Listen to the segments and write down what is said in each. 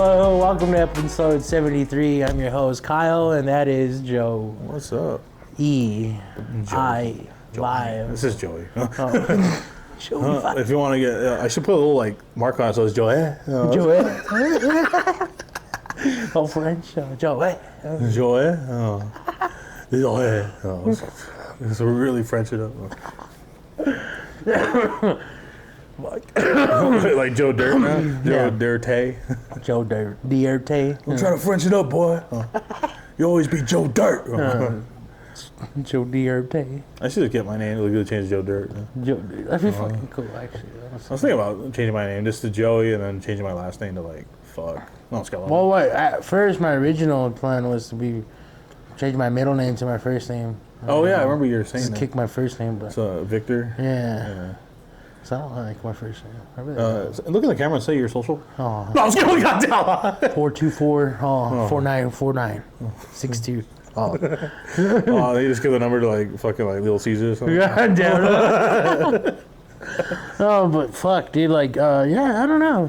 Hello, welcome to episode 73. I'm your host, Kyle, and that is Joe. What's up? E-I live. This is Joey. Joey. If you want to get, I should put a little mark on it so it's Joey. Joey. Oh, French. Joey. Joey. Joey. So we're really French it up. Like Joe Dirt, man. Joe Dirte. Joe Dirte. I'm trying to French it up, boy. You always be Joe Dirt. Joe Dirte. I should have kept my name. It would be good to change to Joe Dirt. Joe Dirt. That'd be fucking cool, actually. I was thinking about changing my name just to Joey and then changing my last name to fuck. No, it's got well, at first, my original plan was to change my middle name to my first name. Oh, yeah, I remember you were saying just that. kick my first name, but... So, Victor? Yeah. So I don't like my first name. I really look at the camera and say your social. Oh. No, I was kidding. Got down. 424 4949 62. Oh, they just give the number to fucking Little Caesar or something. God damn it. Oh, but fuck, dude. Yeah, I don't know.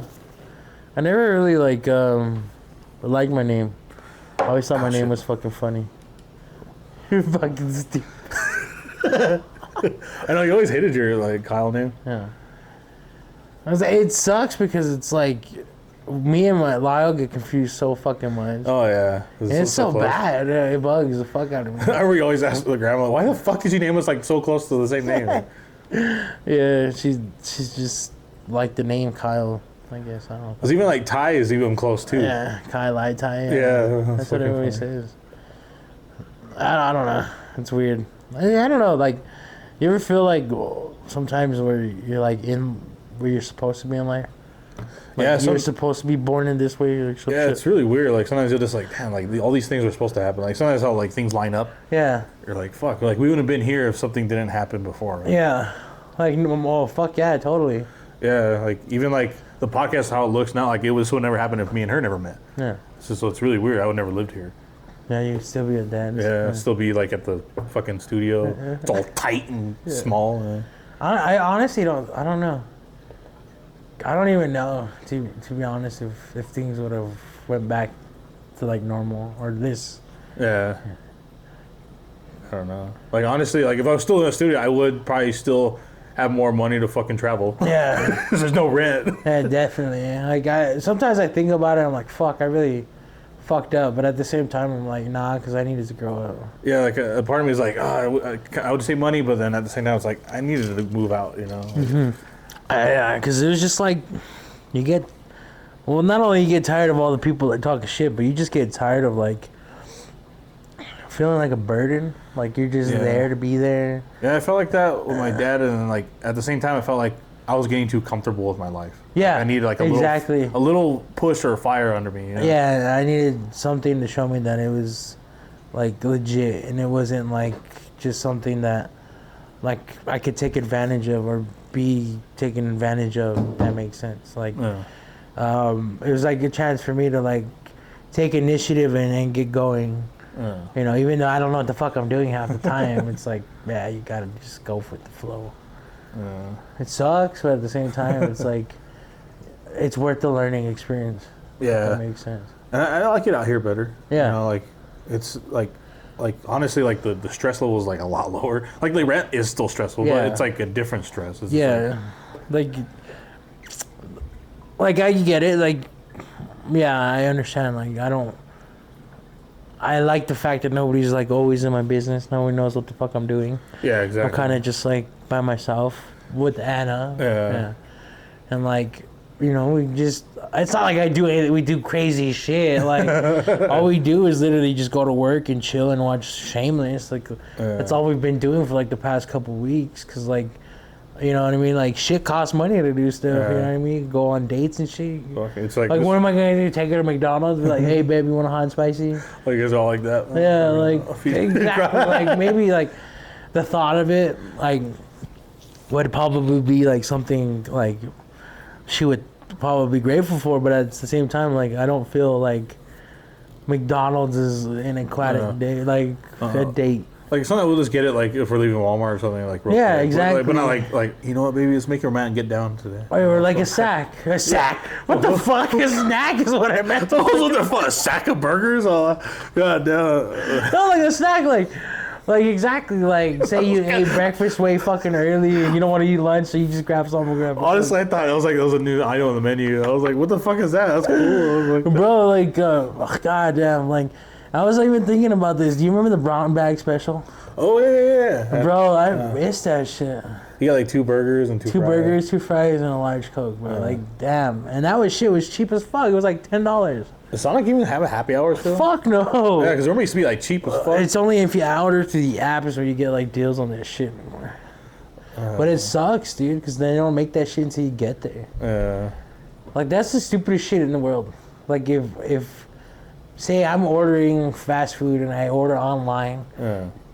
I never really liked my name. I always thought my name was fucking funny. You're fucking stupid. I know you always hated your Kyle name. Yeah. It sucks because it's me and my Lyle get confused so fucking much. Oh yeah, it's so bad. It bugs the fuck out of me. I remember you always asked the grandma, "Why the fuck did you name us so close to the same name?" Yeah, she's just like the name Kyle. I guess I don't know. It's even Ty is even close too. Yeah, Kyle I Ty. Yeah, that's what everybody says. I don't know. It's weird. I don't know. You ever feel sometimes where you're in where you're supposed to be in life? You're supposed to be born in this way. It's really weird. Sometimes you're just damn, all these things are supposed to happen. Sometimes how things line up. Yeah. You're fuck. We wouldn't have been here if something didn't happen before. Right? Yeah. Oh fuck yeah, totally. Yeah. Even the podcast, how it looks now, it would never happen if me and her never met. Yeah. So it's really weird. I would never lived here. Yeah, you'd still be a dance. Yeah, still be at the fucking studio. It's all tight and small. Yeah. I honestly don't. I don't know. I don't even know, to be honest, if things would have went back to normal or this. Yeah. I don't know. Honestly, if I was still in the studio, I would probably still have more money to fucking travel. Yeah. Because there's no rent. Yeah, definitely. Sometimes I think about it, I'm like, fuck, I really fucked up, but at the same time I'm like, nah, because I needed to grow up. Yeah, a part of me is I would say money, but then at the same time it's I needed to move out, Mm-hmm. Yeah, because it was just you get, well, not only you get tired of all the people that talk shit, but you just get tired of feeling like a burden, you're just there to be there. Yeah, I felt like that with my dad, and then at the same time I felt like I was getting too comfortable with my life. Yeah, I needed a little push or fire under me. Yeah, I needed something to show me that it was legit, and it wasn't just something that I could take advantage of or be taken advantage of. If that makes sense. It was a chance for me to take initiative and get going. Even though I don't know what the fuck I'm doing half the time, it's yeah, you gotta just go with the flow. It sucks, but at the same time, it's it's worth the learning experience. Yeah, that makes sense. And I like it out here better. Yeah, it's honestly, the stress level is a lot lower. The rent is still stressful, but it's a different stress. It's I get it. Yeah, I understand. I like the fact that nobody's always in my business. No one knows what the fuck I'm doing. Yeah, exactly. I'm kind of just by myself with Anna. Yeah. And we just, it's not I do anything, we do crazy shit. All we do is literally just go to work and chill and watch Shameless. That's all we've been doing for the past couple weeks. Cause you know what I mean? Shit costs money to do stuff. You know what I mean? Go on dates and shit. Okay, it's what am I gonna do? Take her to McDonald's? Be hey, babe, you want a hot and spicy? You guys all like that? Yeah, exactly. Maybe the thought of it, would probably be something she would probably be grateful for, but at the same time, I don't feel McDonald's is an aquatic date, a date. Like sometimes we'll just get it like if we're leaving Walmart or something like. Yeah, quick. exactly. But not like you know what, baby, let's make your man get down today. Or like a sack. A sack. What the fuck? A snack is what I meant. What the fuck? A sack of burgers? Oh, god damn. No, like a snack, like exactly, like say you ate breakfast way fucking early and you don't want to eat lunch, so you just grab something. Honestly, I thought it was a new item on the menu. I was like, what the fuck is that? That's cool. I was like, bro, like, goddamn, like, I was even thinking about this. Do you remember the brown bag special? oh yeah. Bro, I missed that shit. You got like 2 burgers and 2 Two fries. burgers, 2 fries, and a large Coke, bro. Like, damn. And that was cheap as fuck. It was like $10. Does Sonic even have a happy hour still? Fuck no. Yeah, because remember it used to be like cheap as fuck. It's only if you order through the app is where you get like deals on that shit anymore. But it sucks, dude, because they don't make that shit until you get there. Yeah. Like, that's the stupidest shit in the world. Like, if say I'm ordering fast food and I order online,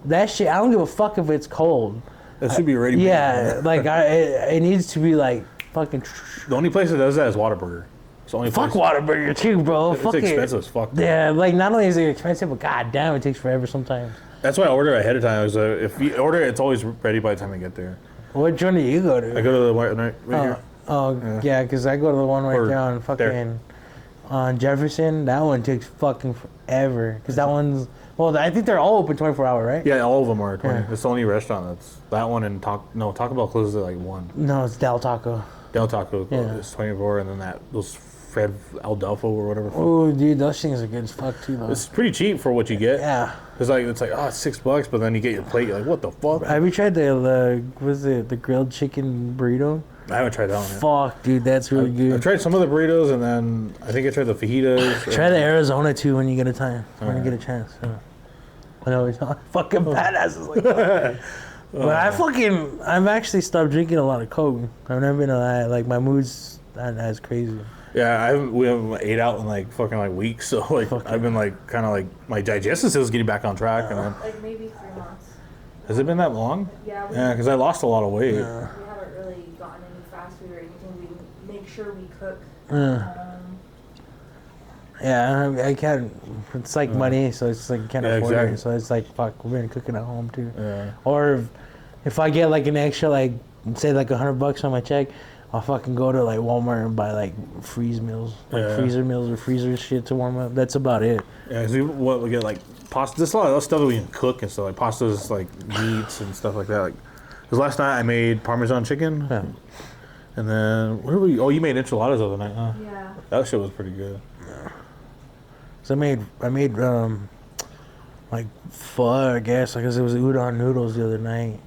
that shit, I don't give a fuck if it's cold. It should be ready. Yeah, like, it needs to be like fucking. The only place that does that is Whataburger. It's the only Fuck place. Whataburger too, bro. It's Fuck expensive it. as fuck. Yeah, like, not only is it expensive, but goddamn, it takes forever sometimes. That's why I order ahead of time. Is if you order it, it's always ready by the time I get there. What joint do you go to? I go to the one right here. Yeah, because I go to the one right Or there on fucking on Jefferson. That one takes fucking forever. Because that one's, well, I think they're all open 24 hour, right? Yeah, all of them are 20. Yeah. It's the only restaurant that's that one and Taco Bell closes at like 1. No, it's Del Taco. Del Taco Yeah. is 24, and then those Fred Aldolfo or whatever. Oh, dude, those things are good as fuck too, though. It's pretty cheap for what you get. Yeah. It's like it's $6, but then you get your plate. You're like, what the fuck? Have you tried the grilled chicken burrito? I haven't tried that one yet. Fuck, dude, that's really good. I've tried some of the burritos, and then I think I tried the fajitas. Try the Arizona too when you get a time. When you get a chance. Yeah. I know it's not fucking badasses like that. But I've actually stopped drinking a lot of Coke. I've never been like my mood's not as crazy. Yeah, we haven't ate out in like fucking like weeks, so like I've been like kind of like my digestive system's getting back on track, and then Like maybe 3 months. has it been that long? Yeah. Yeah, because I lost a lot of weight. We haven't really gotten any fast food or anything. We make sure we cook. Yeah, I can't. It's like money, so it's like you can't afford exactly. it. So it's like fuck, we're been cooking at home too. Yeah. Or if I get like an extra, like say like $100 on my check, I'll fucking go to like Walmart and buy like freeze meals, like freezer meals or freezer shit to warm up. That's about it. Yeah, because we get like pasta. There's a lot of stuff that we can cook and stuff like pastas, like meats and stuff like that. Like, because last night I made Parmesan chicken, and then what did we? Oh, you made enchiladas the other night, huh? Yeah. That shit was pretty good. So I made like pho, I guess, because it was udon noodles the other night,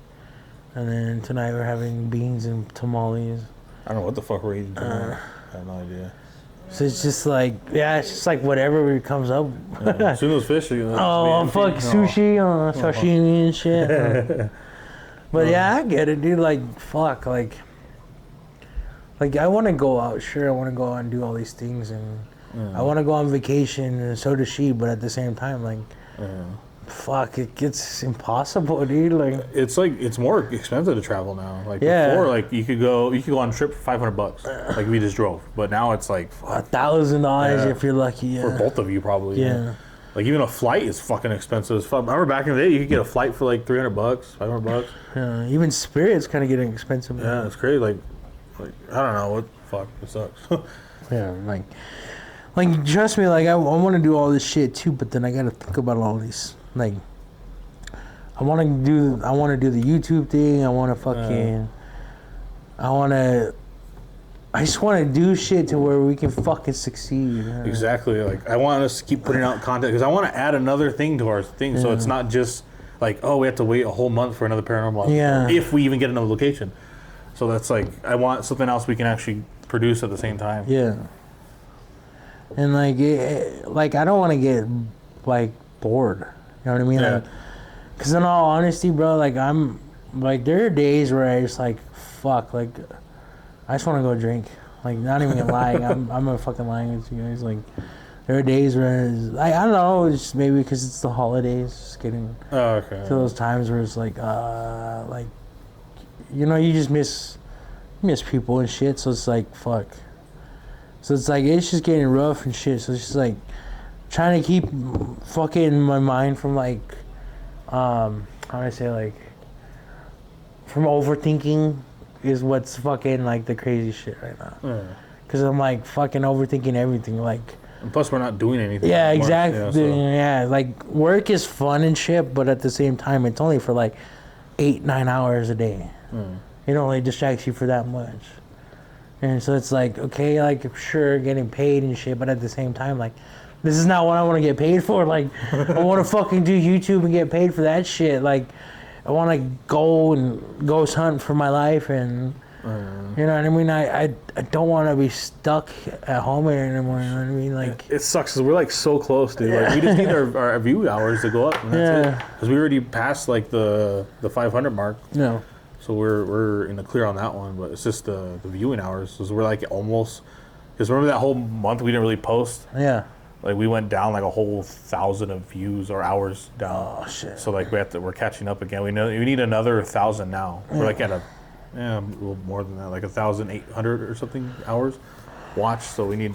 and then tonight we're having beans and tamales. I don't know what the fuck we're eating tonight. I have no idea. So it's just like, it's just like whatever comes up. As soon as fish, Fuck sushi, sashimi and shit. But yeah, I get it, dude. Like, fuck, like I want to go out. Sure, I want to go out and do all these things, and I want to go on vacation, and so does she. But at the same time, like, fuck, it gets impossible, dude. Like, it's more expensive to travel now. Like before, like you could go on a trip for $500, like we just drove. But now it's like $1,000 if you're lucky. for both of you probably. Yeah. Like even a flight is fucking expensive as fuck. Remember back in the day, you could get a flight for like $300, $500. Yeah. Even Spirit's kind of getting expensive. Yeah, it's crazy. Like I don't know what fuck. It sucks. Yeah, like trust me, like I want to do all this shit too, but then I gotta think about all these. Like, I want to do the YouTube thing. I just want to do shit to where we can fucking succeed. Exactly. Like I want us to keep putting out content because I want to add another thing to our thing, so it's not just like, oh, we have to wait a whole month for another paranormal. Yeah. If we even get another location. So that's like, I want something else we can actually produce at the same time. Yeah. And like I don't want to get like bored. You know what I mean? Yeah. Because in all honesty, bro, like I'm like there are days where I just like fuck, like I just want to go drink. Like not even lying. I'm a fucking lying with you guys. Like there are days where I don't know. It's just maybe because it's the holidays, just getting to those times where it's like you know, you just miss people and shit. So it's like fuck. So it's like it's just getting rough and shit. So it's just like trying to keep fucking my mind from like how do I say, like, from overthinking is what's fucking, like, the crazy shit right now. Because I'm, like, fucking overthinking everything, like. And plus, we're not doing anything. Yeah, exactly. Yeah, so. Like, work is fun and shit, but at the same time, it's only for, like, 8-9 hours a day. It only distracts you for that much. And so it's like, okay, like, sure, getting paid and shit, but at the same time, like, this is not what I want to get paid for. Like, I want to fucking do YouTube and get paid for that shit. Like, I want to go and ghost hunt for my life, and you know what I mean. I don't want to be stuck at home anymore. You know what I mean? Like, it sucks because we're like so close, dude. Like, we just need our view hours to go up, and that's it. Because we already passed like the 500 mark. No. So we're in the clear on that one, but it's just the viewing hours. Because we're like almost. Because remember that whole month we didn't really post. Yeah. Like, we went down like a whole 1,000 of views or hours down. Oh shit. So like we're catching up again. We need another 1,000 now. We're like at a little more than that, like 1,800 or something hours watched. So we need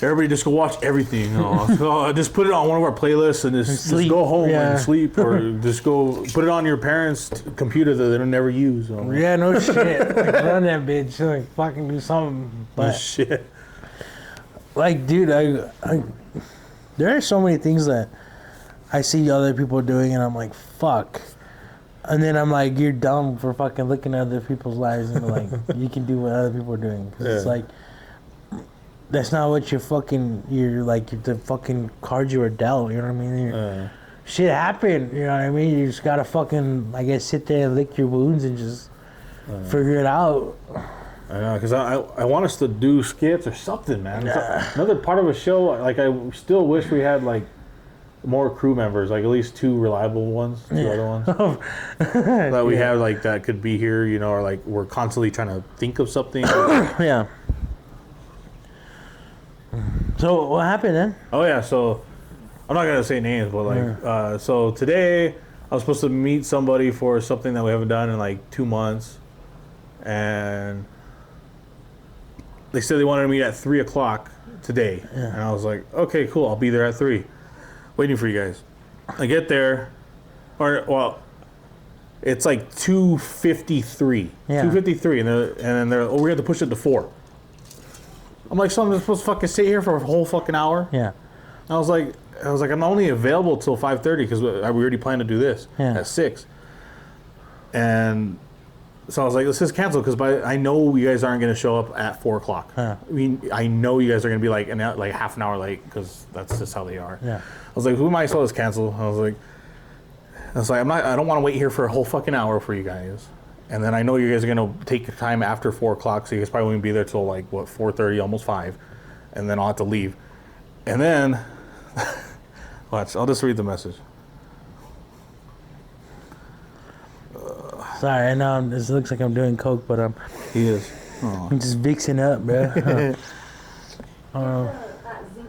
everybody just go watch everything. So just put it on one of our playlists and just go home and sleep, or just go put it on your parents' computer that they don't never use. Yeah, no shit. Like, run that bitch. Like, fucking do something. But no shit. Like, dude, I there are so many things that I see other people doing, and I'm like, fuck. And then I'm like, you're dumb for fucking looking at other people's lives and like, you can do what other people are doing. Cause it's like, that's not what the fucking cards you were dealt. You know what I mean? Shit happened. You know what I mean? You just gotta fucking, I guess, sit there and lick your wounds and just figure it out. I know, because I want us to do skits or something, man. Another part of a show, like, I still wish we had, like, more crew members, like at least 2 reliable ones, 2 other ones. That we have, like, that could be here, you know, or, like, we're constantly trying to think of something. Yeah. So, what happened then? Oh, yeah, so, I'm not going to say names, but, like, so today, I was supposed to meet somebody for something that we haven't done in, like, 2 months, and they said they wanted to meet at 3 o'clock today. And I was like, okay, cool, I'll be there at 3. Waiting for you guys. I get there, it's like 2:53. 2:53, and then they're we have to push it to 4. I'm like, so I'm supposed to fucking sit here for a whole fucking hour? Yeah. I was like, I'm only available till 5:30 because we already planned to do this at 6. And so I was like, let's just cancel, because I know you guys aren't going to show up at 4 o'clock. I mean, I know you guys are going to be like half an hour late, because that's just how they are. Yeah. I was like, we might as well just cancel. I was like, I don't want to wait here for a whole fucking hour for you guys. And then I know you guys are going to take your time after 4 o'clock, so you guys probably won't be there till like, 4:30, almost 5. And then I'll have to leave. And then, watch, I'll just read the message. Sorry, I know this looks like I'm doing coke, but He is. I'm just vixing up, bro. That zinc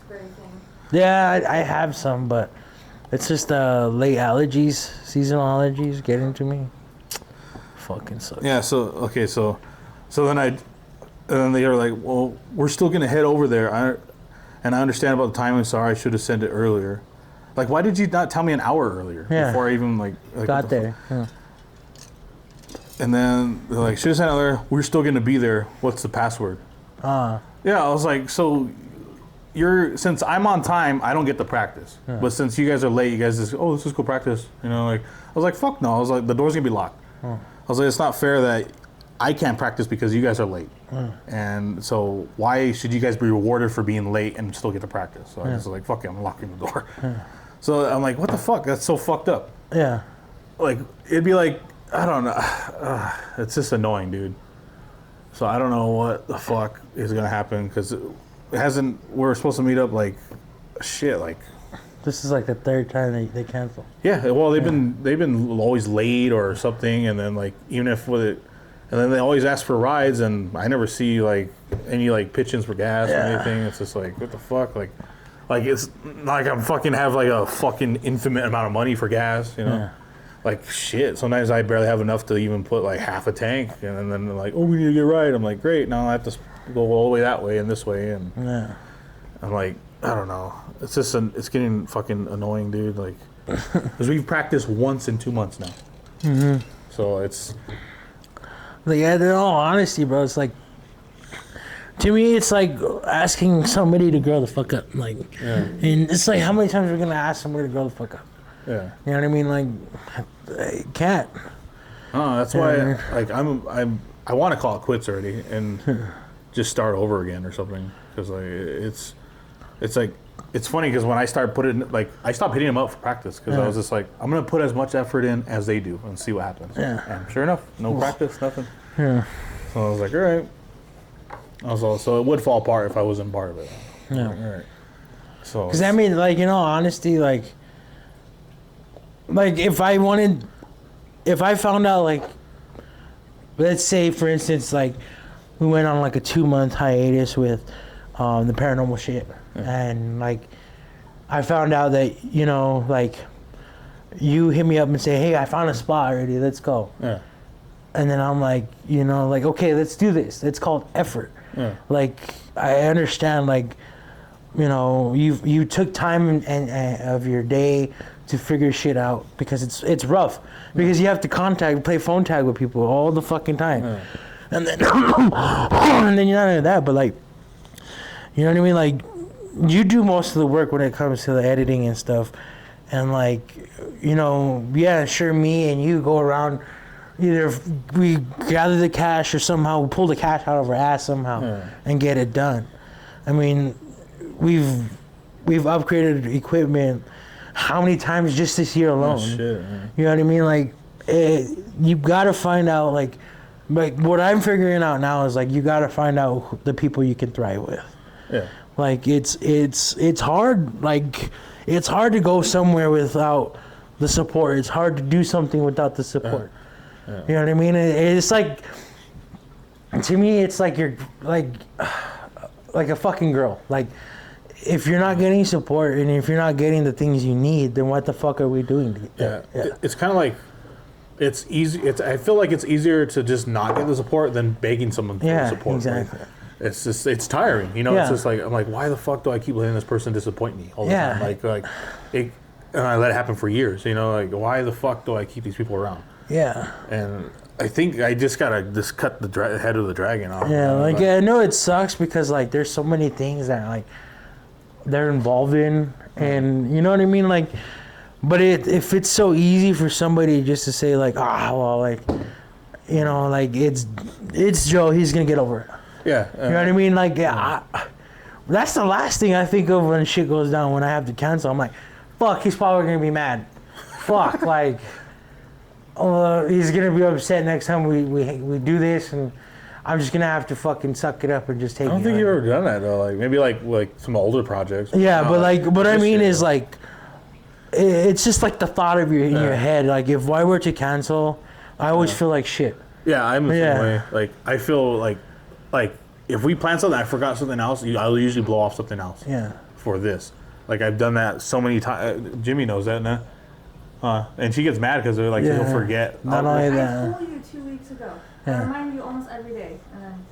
spray thing. Yeah, I have some, but it's just late allergies, seasonal allergies getting to me. Fucking sucks. Yeah, so then they were like, well, we're still going to head over there. And I understand about the timing. Sorry, I should have sent it earlier. Like, why did you not tell me an hour earlier before I even like got there? Yeah. And then they're like, should have sent it earlier. We're still going to be there. What's the password? Yeah, I was like, so since I'm on time, I don't get to practice. But since you guys are late, you guys just, let's just go practice. You know, like, I was like, fuck no. I was like, the door's going to be locked. I was like, it's not fair that I can't practice because you guys are late. And so why should you guys be rewarded for being late and still get to practice? So I was like, fuck it, I'm locking the door. So I'm like, what the fuck? That's so fucked up. Yeah. Like, it'd be like, I don't know. It's just annoying, dude. So I don't know what the fuck is going to happen, because we're supposed to meet up like, shit, like. This is like the 3rd time they cancel. Yeah, well, they've been always late or something, and then like, even if with it, and then they always ask for rides, and I never see like any like pitch-ins for gas or anything. It's just like, what the fuck, like it's like I'm fucking have like a fucking infinite amount of money for gas, you know. Like, shit, sometimes I barely have enough to even put like half a tank, and then they're like, oh, we need to get a ride. I'm like, great, now I have to go all the way that way and this way, and I'm like, I don't know. It's just it's getting fucking annoying, dude. Like, Because we've practiced once in 2 months now. Mm-hmm. So it's... Like, in all honesty, bro, it's like, to me, it's like asking somebody to grow the fuck up. Like, and it's like, how many times are we gonna ask somebody to grow the fuck up? Yeah. You know what I mean? Like, I can't. Oh, that's why, like, I want to call it quits already and just start over again or something. Because, like, it's like, it's funny because when I start putting, like, I stopped hitting them up for practice because I was just like, I'm going to put as much effort in as they do and see what happens. Yeah. And sure enough, no practice, nothing. Yeah. So I was like, all right. So it would fall apart if I wasn't part of it. Yeah. Like, all right. So. Because, I mean, like, honesty, like, if I found out, like, let's say, for instance, like, we went on, like, a 2-month hiatus with the paranormal shit. And, like, I found out that, like, you hit me up and say, hey, I found a spot already, let's go. Yeah. And then I'm like, like, okay, let's do this. It's called effort. Yeah. Like, I understand, like, you took time of your day to figure shit out because it's rough. Because you have to play phone tag with people all the fucking time. Yeah. And then, and then you're not into that, but, like, you know what I mean? Like, you do most of the work when it comes to the editing and stuff. And, like, yeah, sure, me and you go around, either we gather the cash or somehow we pull the cash out of our ass somehow and get it done. I mean, we've upgraded equipment how many times just this year alone? Oh, shit, man. You know what I mean? Like, you got to find out, like what I'm figuring out now is, like, you got to find out the people you can thrive with. Yeah. Like, it's hard. Like, it's hard to go somewhere without the support. It's hard to do something without the support. Yeah. You know what I mean? It's like, to me, it's like you're like a fucking girl. Like, if you're not getting support and if you're not getting the things you need, then what the fuck are we doing? Yeah. It's kind of like, it's easy. I feel like it's easier to just not get the support than begging someone for support. Exactly. Like, it's tiring, It's just like, I'm like, why the fuck do I keep letting this person disappoint me all the time? And I let it happen for years, Like, why the fuck do I keep these people around? Yeah. And I think I just gotta cut the head of the dragon off. Yeah, I know it sucks because, like, there's so many things that, like, they're involved in, and you know what I mean, like. But if it's so easy for somebody just to say, like, well, like, like, it's Joe, he's gonna get over it. Yeah. You know what I mean? Like, that's the last thing I think of when shit goes down, when I have to cancel. I'm like, fuck, he's probably gonna be mad. Fuck, like, he's gonna be upset next time we do this, and I'm just gonna have to fucking suck it up and just take it. I don't think you've ever done that, though. Like, maybe like some older projects. Yeah, but like, what I mean is, like, it's just like the thought of in your head. Like, if I were to cancel, I always feel like shit. Yeah, I'm the same way. Like, I feel like if we plan something, I forgot something else, I'll usually blow off something else. Yeah. For this, like, I've done that so many times. Jimmy knows that, nah. And she gets mad because they're like, he'll forget. Not only that. I told you 2 weeks ago. I remind you almost every day, and then.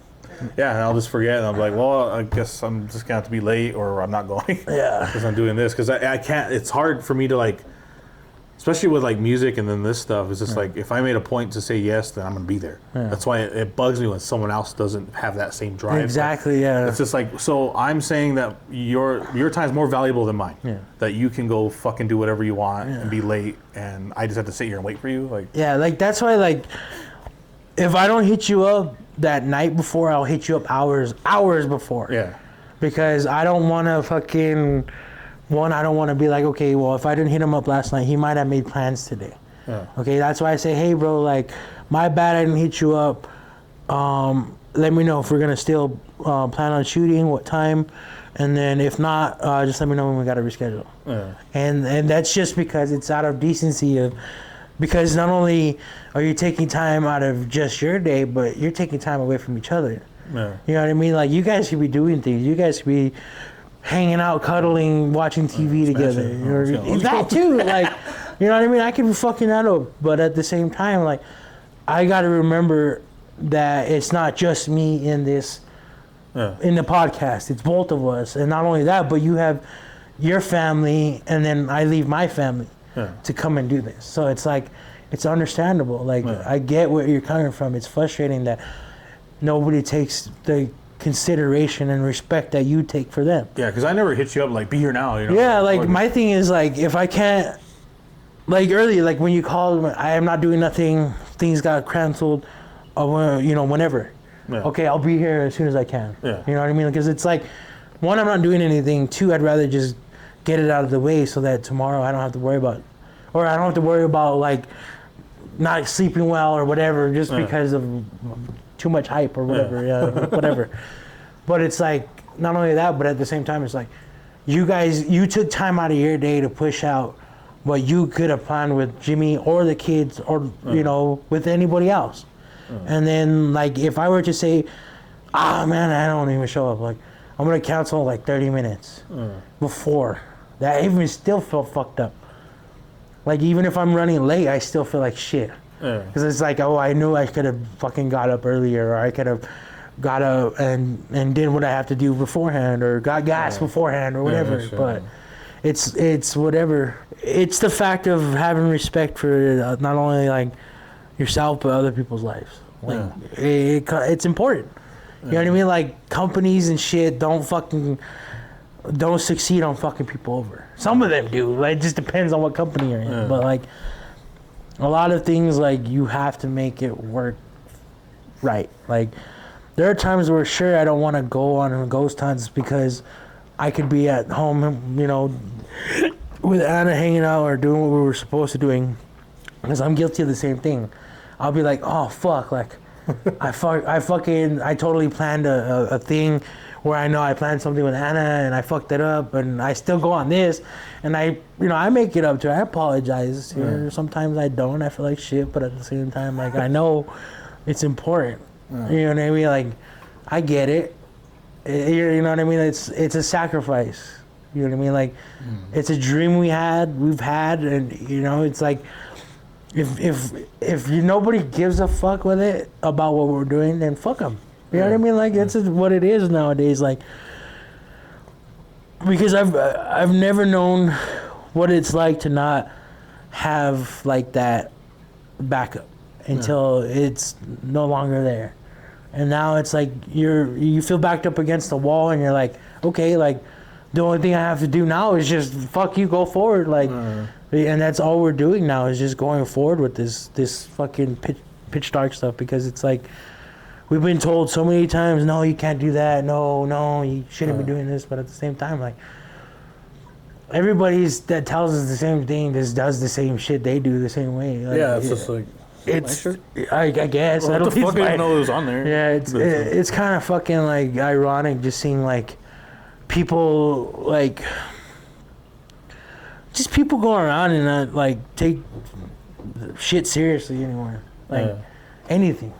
Yeah, and I'll just forget, and I'm like, well, I guess I'm just gonna have to be late, or I'm not going. Yeah. Because I'm doing this, because I can't. It's hard for me to, like, especially with, like, music and then this stuff. It's just like, if I made a point to say yes, then I'm gonna be there. Yeah. That's why it bugs me when someone else doesn't have that same drive. Exactly. Like, it's just like, so I'm saying that your time's more valuable than mine. Yeah. That you can go fucking do whatever you want and be late, and I just have to sit here and wait for you. Like. Yeah, like, that's why, like, if I don't hit you up that night before, I'll hit you up hours before. Yeah. Because I don't want to fucking. I don't want to be like, okay, well, if I didn't hit him up last night, he might have made plans today. Yeah. Okay, that's why I say, hey, bro, like, my bad, I didn't hit you up. Let me know if we're gonna still plan on shooting, what time, and then if not, just let me know when we gotta reschedule. Yeah. And that's just because it's out of decency because not only are you taking time out of just your day, but you're taking time away from each other. Yeah. You know what I mean? Like, you guys could be doing things. You guys could be hanging out, cuddling, watching TV together. You know what I mean? That too. Like, you know what I mean? I could be fucking that up, but at the same time, like, I got to remember that it's not just me in this, in the podcast. It's both of us. And not only that, but you have your family, and then I leave my family. to come and do this. So it's like, it's understandable. Like, I get where you're coming from. It's frustrating that nobody takes the consideration and respect that you take for them. Yeah, because I never hit you up like, be here now, you know? Yeah, like, my thing is, like, if I can't, like, earlier, like, when you called, I am not doing nothing, things got canceled, whenever. Yeah. Okay, I'll be here as soon as I can. Yeah. You know what I mean? Because it's like, one, I'm not doing anything. Two, I'd rather just get it out of the way so that tomorrow I don't have to worry about, or I don't have to worry about, like, not sleeping well or whatever, just because of too much hype or whatever, whatever. But it's like, not only that, but at the same time, it's like, you took time out of your day to push out what you could have planned with Jimmy or the kids or, with anybody else. And then, like, if I were to say, man, I don't even show up, like, I'm going to cancel like 30 minutes before. That even still felt fucked up. Like, even if I'm running late, I still feel like shit. Because it's like, I knew I could have fucking got up earlier, or I could have got up and did what I have to do beforehand, or got gas beforehand, or whatever. Sure. But it's whatever. It's the fact of having respect for not only, like, yourself, but other people's lives. Like, it's important. You know what I mean? Like, companies and shit don't succeed on fucking people over. Some of them do. Like, it just depends on what company you're in. But, like, a lot of things, like, you have to make it work right. Like, there are times where, sure, I don't want to go on ghost hunts because I could be at home, with Anna hanging out or doing what we were supposed to doing. Because I'm guilty of the same thing. I'll be like, oh, fuck, like, I totally planned a thing where I know I planned something with Anna and I fucked it up, and I still go on this, and I make it up to her. I apologize to her. Sometimes I don't. I feel like shit, but at the same time, like, I know it's important. You know what I mean? Like, I get it. You know what I mean? It's a sacrifice. You know what I mean? Like, it's a dream we've had, and it's like, if nobody gives a fuck with it about what we're doing, then fuck them. You know what I mean? Like, that's what it is nowadays. Like, because I've never known what it's like to not have, like, that backup until it's no longer there. And now it's like you feel backed up against the wall, and you're like, okay, like, the only thing I have to do now is just fuck you, go forward, like, and that's all we're doing now is just going forward with this fucking pitch dark stuff, because it's like, we've been told so many times, no, you can't do that, no, you shouldn't be doing this, but at the same time, like, everybody's that tells us the same thing just does the same shit they do the same way. Like, it's just like, I guess. Well, I don't what the fuck, I didn't know it was on there. Yeah, it's kind of fucking, like, ironic just seeing, like, people, like, just people going around and not, like, take shit seriously anymore. Like, anything.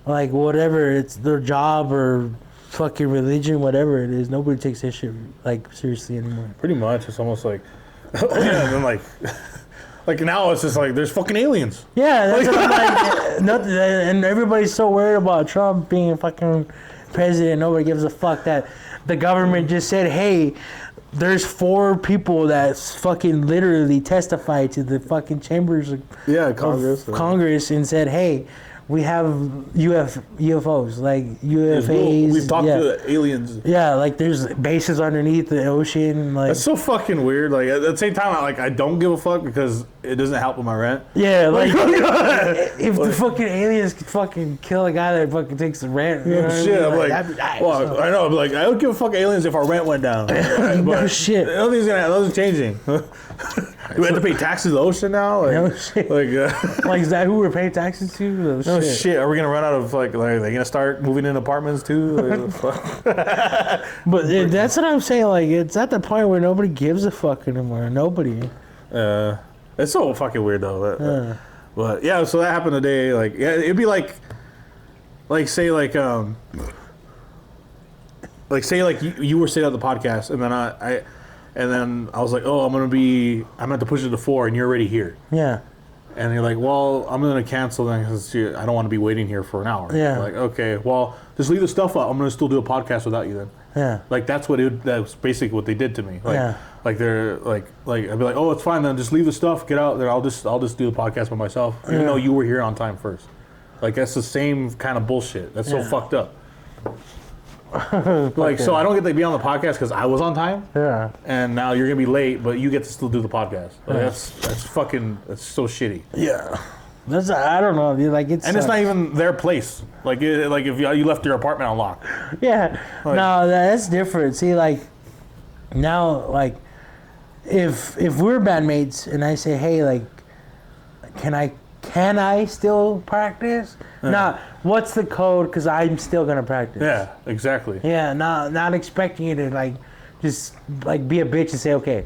Like, whatever, it's their job or fucking religion, whatever it is, nobody takes this shit, like, seriously anymore. Pretty much. It's almost like, and then, like, like, now it's just like, there's fucking aliens. Yeah, that's what I'm like, nothing, and everybody's so worried about Trump being a fucking president, nobody gives a fuck that the government just said, hey, there's 4 people that fucking literally testified to the fucking chambers of Congress and said, hey, we have UFOs, like UFAs. We've talked to aliens. Yeah, like, there's bases underneath the ocean. Like, that's so fucking weird. Like, at the same time, I don't give a fuck because it doesn't help with my rent. Yeah, like, if the fucking aliens could fucking kill a guy that fucking takes the rent. You know shit, I'm like, well, I know, but, like, I don't give a fuck aliens if our rent went down. No shit. Nothing's changing. Do we have to pay taxes to the ocean now? Like, no shit. Like, like, is that who we're paying taxes to? No shit. Are we gonna run out of, like, are they gonna start moving in apartments too? Like, but that's what I'm saying. Like, it's at the point where nobody gives a fuck anymore. Nobody. It's so fucking weird though. But yeah, so that happened today. Like, yeah, it'd be like say you were sitting at the podcast, and then I was like, oh, I'm gonna have to push it to 4, and you're already here. Yeah. And you're like, well, I'm going to cancel then because I don't want to be waiting here for an hour. Yeah. You're like, okay, well, just leave the stuff up. I'm going to still do a podcast without you then. Yeah. Like that's that's basically what they did to me. Like, Yeah. like they're like I'd be like, oh, it's fine then, just leave the stuff, get out there. I'll just do the podcast by myself, even though you were here on time first. Like that's the same kind of bullshit. That's so fucked up. Like so, I don't get to be on the podcast because I was on time. Yeah. And now you're gonna be late, but you get to still do the podcast. Like, that's fucking that's so shitty. Yeah. That's I don't know, dude. Like it's not even their place. Like if you left your apartment unlocked. Yeah. Like, no, that's different. See, like now, like if we're bandmates and I say, hey, like, can I still practice? Now, what's the code? Because I'm still gonna practice. Yeah, exactly. Yeah, not expecting you to like just like be a bitch and say okay.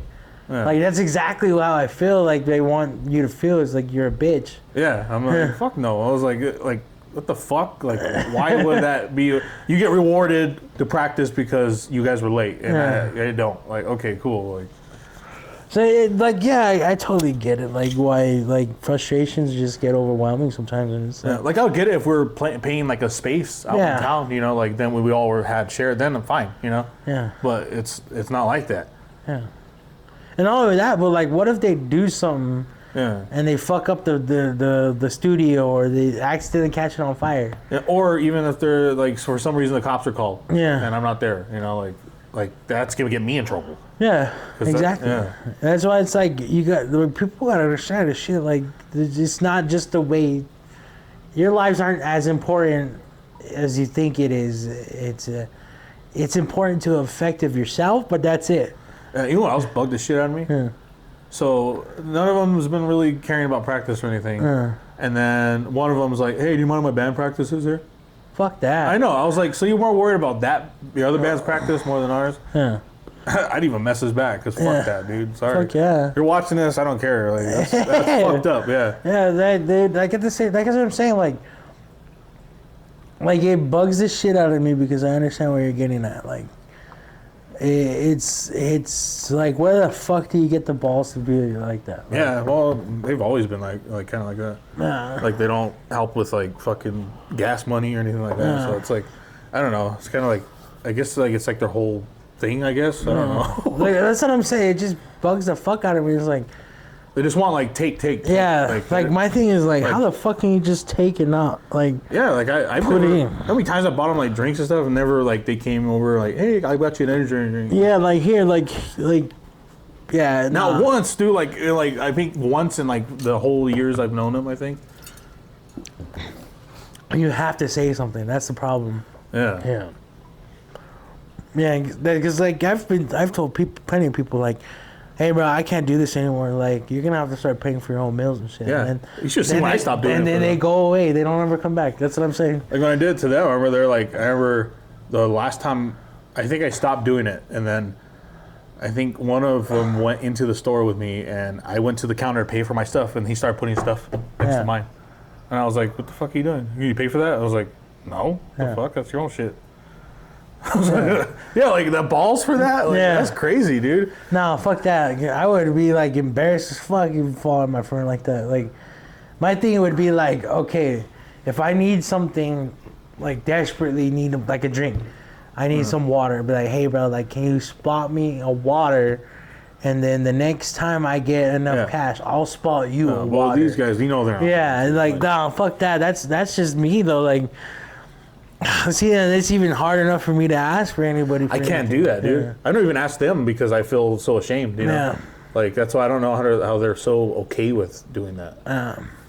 Yeah. Like that's exactly how I feel. Like they want you to feel is like you're a bitch. Yeah, I'm like fuck no. I was like what the fuck? Like why would that be? You get rewarded to practice because you guys were late, and I don't. Like okay, cool. Like so I totally get it. Like why like frustrations just get overwhelming sometimes, and it's like I'll get it if we're paying like a space out in town, you know, like then we all had shared. Then I'm fine, you know. Yeah. But it's not like that. Yeah. And not only that, but like, what if they do something and they fuck up the studio or they accidentally catch it on fire? Yeah, or even if they're like, for some reason the cops are called and I'm not there, you know, like that's gonna get me in trouble. Yeah, exactly. That's why it's like people gotta understand this shit. Like it's not just the way your lives aren't as important as you think it is. It's important to effective yourself, but that's it. You know what else bugged the shit out of me? Yeah. So none of them has been really caring about practice or anything. And then one of them was like, "Hey, do you mind my band practices here?" Fuck that. I know. I was like, "So you're more worried about the other band's practice more than ours?" Yeah. I'd even message back because fuck that, dude. Sorry. Fuck yeah. You're watching this. I don't care. Like that's fucked up. Yeah. Yeah. I get to say. That's what I'm saying. Like it bugs the shit out of me because I understand where you're getting at. Like. It's like where the fuck do you get the balls to be like that? Like, yeah, well, they've always been like kind of like that. Yeah. Like they don't help with like fucking gas money or anything like that. So it's like, I don't know. It's kind of like, I guess like it's like their whole thing. I guess I don't know. Like, that's what I'm saying. It just bugs the fuck out of me. It's like. They just want like take. Yeah, like my thing is like how the fuck can you just take and not like? Yeah, like I put it in. How many times I bought them like drinks and stuff, and never like they came over like, hey, I got you an energy drink. Yeah, like here, like yeah. Not once, dude. Like I think once in like the whole years I've known them. I think. You have to say something. That's the problem. Yeah. Yeah. Yeah, because like I've told plenty of people like. Hey bro, I can't do this anymore. Like you're gonna have to start paying for your own meals and shit. Yeah, and you should see when I stopped doing it. And then they go away. They don't ever come back. That's what I'm saying. Like when I did it to them, I remember the last time I think I stopped doing it, and then I think one of them went into the store with me, and I went to the counter to pay for my stuff, and he started putting stuff next to mine, and I was like, "What the fuck are you doing? You pay for that?" I was like, "No, what the fuck? That's your own shit." Yeah, like the balls for that? Like, that's crazy, dude. No, fuck that. I would be like embarrassed as fuck if you fall on my friend like that. Like, my thing would be like, okay, if I need something, like desperately need like a drink, I need some water. Be like, hey bro, like can you spot me a water? And then the next time I get enough cash, I'll spot you a water. Well, these guys, you know they're not. Yeah, like no, fuck that. That's just me though. Like. See, it's even hard enough for me to ask for anybody. I can't do that, dude. I don't even ask them because I feel so ashamed. You know, like that's why I don't know how they're so okay with doing that.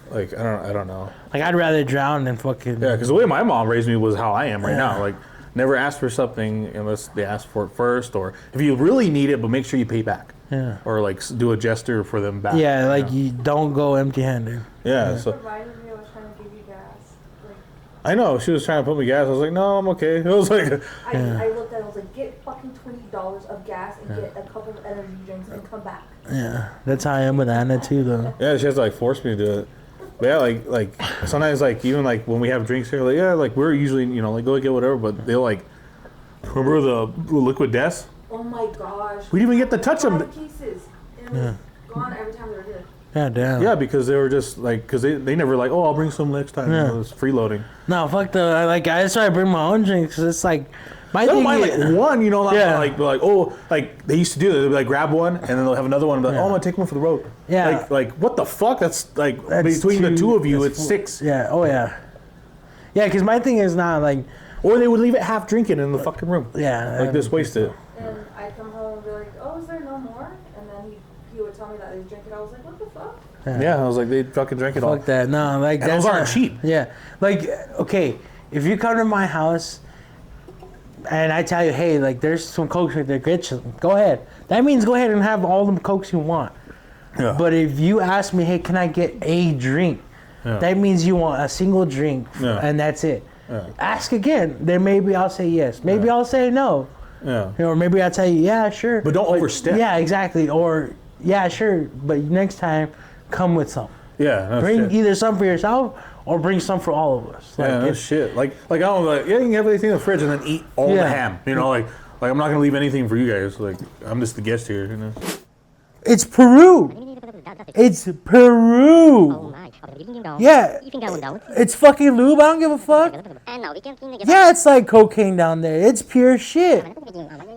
Like I don't know. Like I'd rather drown than fucking. Yeah, because the way my mom raised me was how I am right now. Like never ask for something unless they ask for it first, or if you really need it, but make sure you pay back. Yeah. Or like do a gesture for them back. Yeah, like you don't go empty-handed. Yeah. So. I know, she was trying to put me gas. I was like, no, I'm okay. It was like... I looked at it, I was like, get fucking $20 of gas and get a couple of energy drinks and come back. Yeah, that's how I am with Anna too, though. Yeah, she has to like force me to do it. But yeah, like sometimes like even like when we have drinks here, like yeah, like we're usually, you know, like go get whatever, but they'll like, remember the liquid death? Oh my gosh. We didn't even get to touch them. Cases. It was gone every time they were here. Yeah, damn. Yeah, because they were just like, because they never like, oh, I'll bring some next time. Yeah. It was freeloading. No, fuck the, like, that's why I bring my own drinks, because it's like, My They don't thing mind is- like one, you know, Yeah. like oh, like they used to do that. They'd be like grab one and then they'll have another one and be like, Yeah. oh, I'm gonna take one for the road. Yeah. Like what the fuck? That's like That's between the two of you, that's it's 6. Yeah. Oh yeah. Yeah, because my thing is not like. Or they would leave it half drinking in the fucking room. Yeah. Like just waste it. And I'd come home and be like, oh, is there no more? And then he would tell me that they drink it. I was like, what the fuck? Yeah, I was like, they fucking drink it all. Fuck that. No, like And that's those aren't not- cheap. Yeah. Like, okay, if you come to my house and I tell you, hey, like there's some Cokes right there, get you, go ahead. That means go ahead and have all the Cokes you want. Yeah. But if you ask me, hey, can I get a drink? Yeah. That means you want a single drink Yeah. and that's it. Yeah. Ask again. Then maybe I'll say yes. Maybe I'll say no. Yeah. Or maybe I'll tell you, yeah, sure. But don't overstep. Yeah, exactly. Or, yeah, sure. But next time, come with some. Yeah. No Bring shit. either some for yourself or bring some for all of us. Like, Yeah, no shit. Like I don't like. Yeah, you can have anything in the fridge and then eat all Yeah. the ham. You know, like I'm not gonna leave anything for you guys. Like I'm just the guest here. You know. it's Peru. It's Peru. Yeah. It's fucking lube. I don't give a fuck. Yeah, it's like cocaine down there. It's pure shit.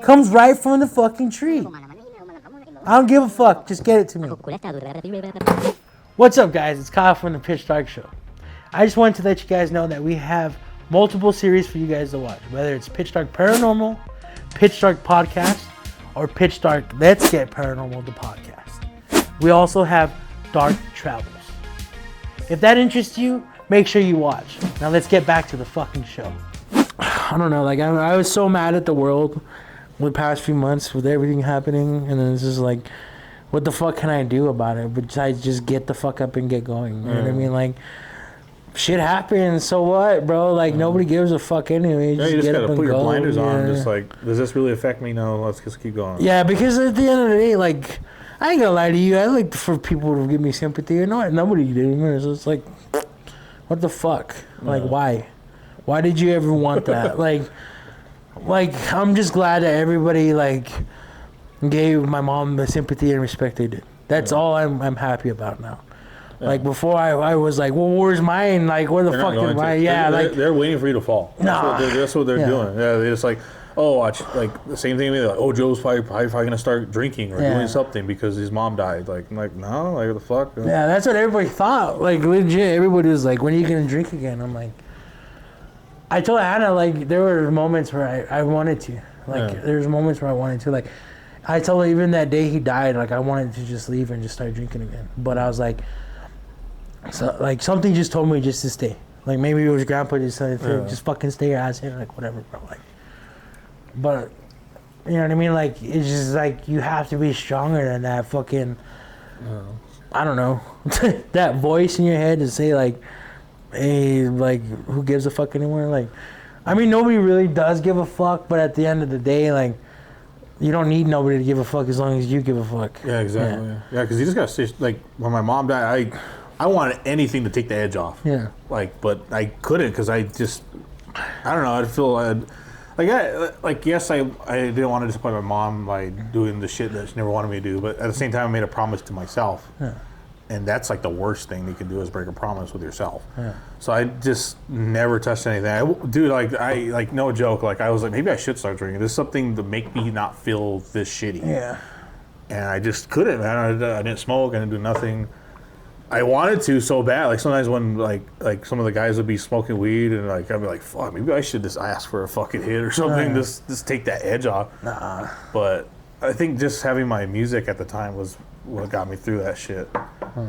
Comes right from the fucking tree. I don't give a fuck. Just get it to me. What's up, guys? It's Kyle from the Pitch Dark Show. I just wanted to let you guys know that we have multiple series for you guys to watch, whether it's Pitch Dark Paranormal, Pitch Dark Podcast, or Pitch Dark Let's Get Paranormal, the podcast. We also have Dark Travels. If that interests you, make sure you watch. Now let's get back to the fucking show. I don't know, like I was so mad at the world the past few months with everything happening, and then it's just like, what the fuck can I do about it besides just get the fuck up and get going? You know what I mean? Like, shit happens, so what, bro? Like, nobody gives a fuck anyway. Yeah, you just get gotta up and put your go. blinders on. Yeah. Just like, does this really affect me? No, let's just keep going. Yeah, because at the end of the day, like, I ain't gonna lie to you. I like for people to give me sympathy. You know what? Nobody did. So it's like, what the fuck? Like, why? Why did you ever want that? like, I'm just glad that everybody, like, gave my mom the sympathy and respect they did. That's all I'm happy about now. Yeah. Like, before I was like, well, where's mine? Like, where the They're not fuck going is to. mine? Yeah, they're, like, they're waiting for you to fall. Nah. That's what they're Yeah. doing. Yeah, they're just like, oh, watch, like the same thing. They're like, oh, Joe's probably gonna start drinking or Yeah. doing something because his mom died. Like, I'm like, no, like what the fuck? yeah, that's what everybody thought. Like, legit, everybody was like, when are you gonna drink again? I'm like, I told Hannah, like, there were moments where I wanted to. Like, Yeah. there's moments where I wanted to. Like, I told her even that day he died, like, I wanted to just leave and just start drinking again. But I was like, so, like, something just told me just to stay. Like, maybe it was grandpa just said, just fucking stay your ass here. Like, whatever, bro. Like, but, you know what I mean? Like, it's just like, you have to be stronger than that fucking, I don't know, that voice in your head to say, like, hey, like, who gives a fuck anymore? Like, I mean, nobody really does give a fuck, but at the end of the day, like, you don't need nobody to give a fuck as long as you give a fuck. Yeah, exactly. Yeah, because you just gotta stay. Like when my mom died, I wanted anything to take the edge off. Yeah. Like, but I couldn't because I don't know. I'd feel yes, I didn't want to disappoint my mom by doing the shit that she never wanted me to do, but at the same time, I made a promise to myself. Yeah. And that's like the worst thing you can do is break a promise with yourself. Yeah. So I just never touched anything. Like no joke. Like I was like, maybe I should start drinking. There's something to make me not feel this shitty. Yeah. And I just couldn't, man. I didn't smoke. I didn't do nothing. I wanted to so bad. Like sometimes when like some of the guys would be smoking weed and like I'd be like, fuck, maybe I should just ask for a fucking hit or something. Just take that edge off. Nah. But I think just having my music at the time was what got me through that shit.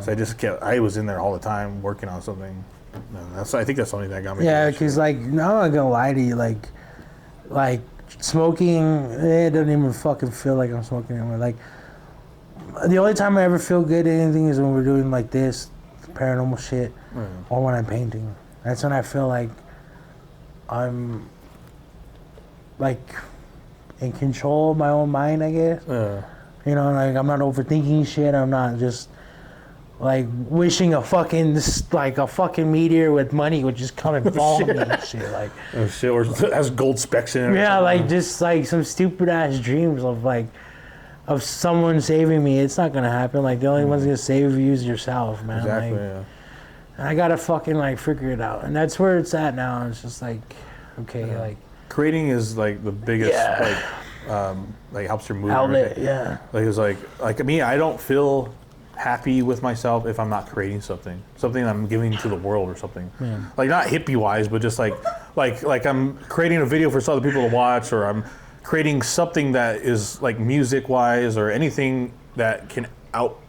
So I was in there all the time working on something. And I think that's something that got me. Yeah, through that because, like, I'm not gonna lie to you, like smoking, it doesn't even fucking feel like I'm smoking anymore. Like, the only time I ever feel good at anything is when we're doing, like, this paranormal shit or when I'm painting. That's when I feel like I'm, like, in control of my own mind, I guess. You know, like, I'm not overthinking shit. I'm not just, like, wishing a fucking meteor with money would just come and fall on me and shit. Like, Oh shit, or has gold specks in it. yeah, like, just, like, some stupid-ass dreams of, like, of someone saving me. It's not gonna happen. Like, the only one's gonna save you is yourself, man. Exactly. Like, Yeah. and I gotta fucking, like, figure it out. And that's where it's at now. It's just like, okay, like, creating is like the biggest like helps your mood. Outlet, yeah. Like it's like me, I don't feel happy with myself if I'm not creating something I'm giving to the world or something. Yeah. Like not hippie wise, but just like I'm creating a video for other people to watch, or I'm creating something that is like music wise or anything that can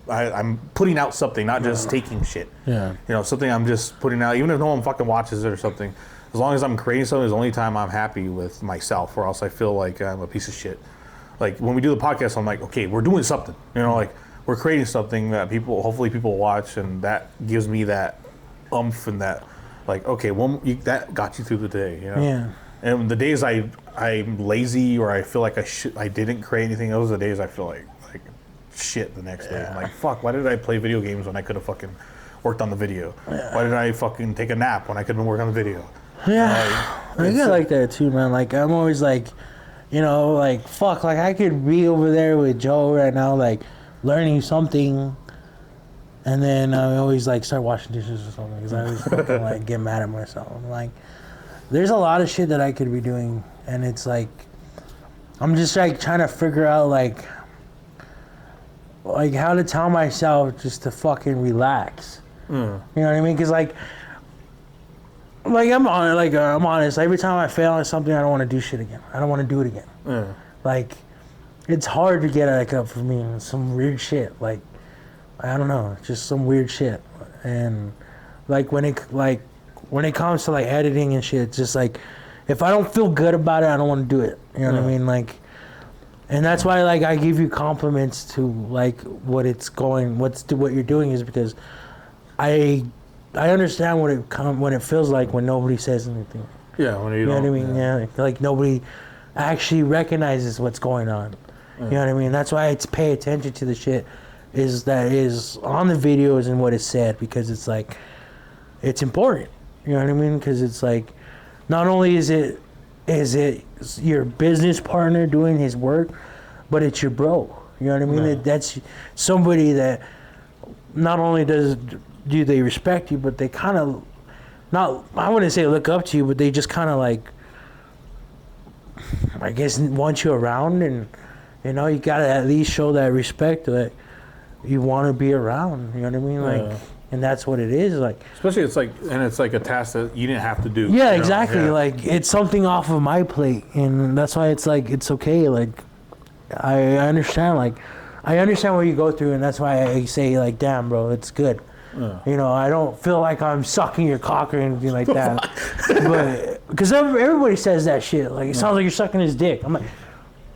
I'm putting out something, not just taking shit. Yeah. You know, something I'm just putting out, even if no one fucking watches it or something. As long as I'm creating something, is the only time I'm happy with myself, or else I feel like I'm a piece of shit. Like when we do the podcast, I'm like, okay, we're doing something. You know, like we're creating something that hopefully people watch, and that gives me that oomph and that, like, okay, that got you through the day. You know? Yeah. And the days I'm lazy or I feel like I didn't create anything, those are the days I feel like shit the next day. I'm like, fuck, why did I play video games when I could have fucking worked on the video? Yeah. Why did I fucking take a nap when I could have been working on the video? Yeah. I get like that too, man. Like, I'm always like, you know, like, fuck, like, I could be over there with Joe right now, like, learning something, and then I always, like, start washing dishes or something, because I always fucking, like, get mad at myself. I'm like, there's a lot of shit that I could be doing, and it's like, I'm just, like, trying to figure out, like how to tell myself just to fucking relax. You know what I mean? Because I'm honest. Every time I fail at something, I don't want to do shit again. I don't want to do it again. Like, it's hard to get like up for me. Some weird shit. Like, I don't know, just some weird shit. And like when it comes to like editing and shit, it's just like, if I don't feel good about it, I don't want to do it. You know what I mean? Like. And that's why, like, I give you compliments to, like, what you're doing, is because I understand what it feels like when nobody says anything. Yeah, when you know don't. What I mean? Yeah, like nobody actually recognizes what's going on. You know what I mean? That's why I pay attention to the shit that is on the videos and what is said, because it's like, it's important. You know what I mean? Because it's like, not only is it your business partner doing his work, but it's your bro. You know what I mean? Yeah. That's somebody that not only do they respect you, but they kind of, I wouldn't say look up to you, but they just kind of like, I guess, want you around. And, you know, you gotta at least show that respect that you want to be around. You know what I mean? Like, and that's what it is. Like, especially it's like a task that you didn't have to do. Yeah, exactly. Yeah. Like, it's something off of my plate, and that's why it's like, it's okay. Like, I understand. Like, I understand what you go through, and that's why I say, like, damn, bro, it's good. You know, I don't feel like I'm sucking your cock or anything like that. But because everybody says that shit. Like, it sounds like you're sucking his dick. I'm like,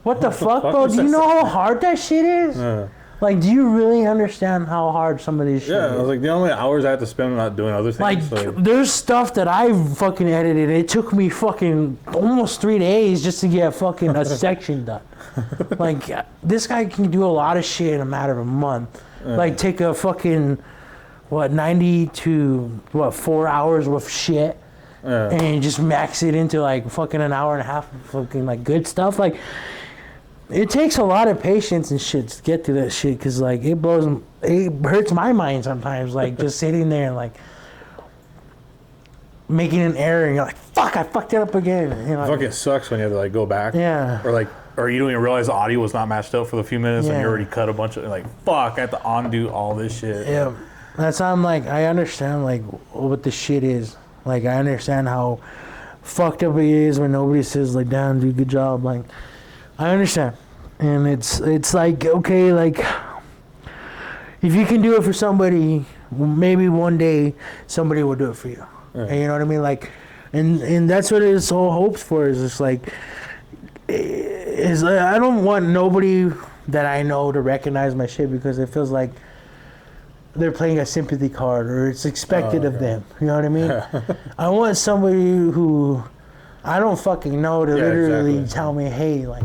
what the fuck, bro? Do you know how hard that shit is? Like, do you really understand how hard some of these shit is? I was like, the only hours I have to spend not doing other things. Like, there's stuff that I fucking edited. It took me fucking almost 3 days just to get fucking a section done. Like, this guy can do a lot of shit in a matter of a month. Like, take a fucking, 90 to, 4 hours worth of shit. And just max it into, like, fucking an hour and a half of fucking, like, good stuff. Like, it takes a lot of patience and shit to get to that shit, because, like, it hurts my mind sometimes, like, just sitting there and, like, making an error, and you're like, fuck, I fucked it up again. You know, it fucking sucks when you have to, like, go back. Yeah. Or you don't even realize the audio was not matched up for the few minutes, and you already cut a bunch of, like, fuck, I have to undo all this shit. Yeah. That's how I'm like, I understand, like, what the shit is. Like, I understand how fucked up it is when nobody says, like, damn, dude, good job. Like, I understand. And it's like, okay, like, if you can do it for somebody, maybe one day somebody will do it for you. And you know what I mean? Like, and that's what it all hopes for, is just like, I don't want nobody that I know to recognize my shit, because it feels like they're playing a sympathy card, or it's expected of them. You know what I mean? I want somebody who I don't fucking know to literally tell me, hey, like,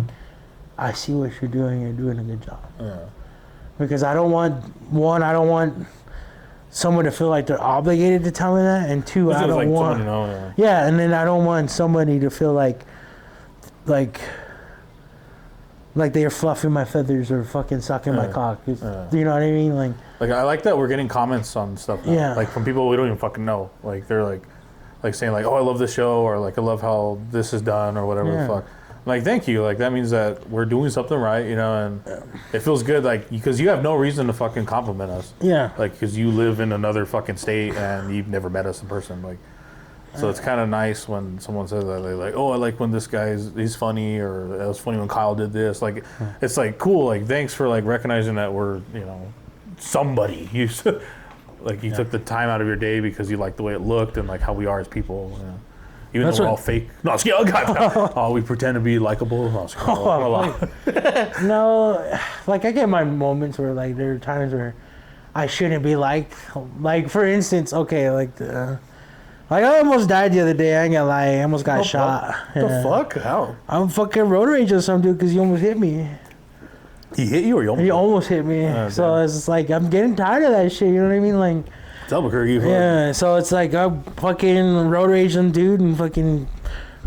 I see what you're doing a good job. Because I don't want someone to feel like they're obligated to tell me that, and two, I don't want to know, and then I don't want somebody to feel like they're fluffing my feathers or fucking sucking my cock. You know what I mean? Like, I like that we're getting comments on stuff now. Like, from people we don't even fucking know. Like, they're like, like saying like, oh, I love this show, or like I love how this is done, or whatever the fuck. I'm like, thank you. Like that means that we're doing something right, you know, and it feels good. Like because you have no reason to fucking compliment us. Yeah. Like because you live in another fucking state and you've never met us in person. Like, so it's kind of nice when someone says that. They're like, oh, I like when this he's funny, or it was funny when Kyle did this. Like, it's like cool. Like thanks for like recognizing that we're somebody. You like you took the time out of your day because you like the way it looked and like how we are as people. You know? Even though we're all fake. No, we pretend to be likable. No, like I get my moments where like there are times where I shouldn't be liked. Like for instance, okay, like I almost died the other day. I ain't gonna lie, I almost got shot. The fuck? How? I'm fucking road rage or some dude because he almost hit me. He hit you, or he almost hit me. So it's just like I'm getting tired of that shit. You know what I mean? Like. Albuquerque. Yeah, so it's like I'm fucking road raging dude and fucking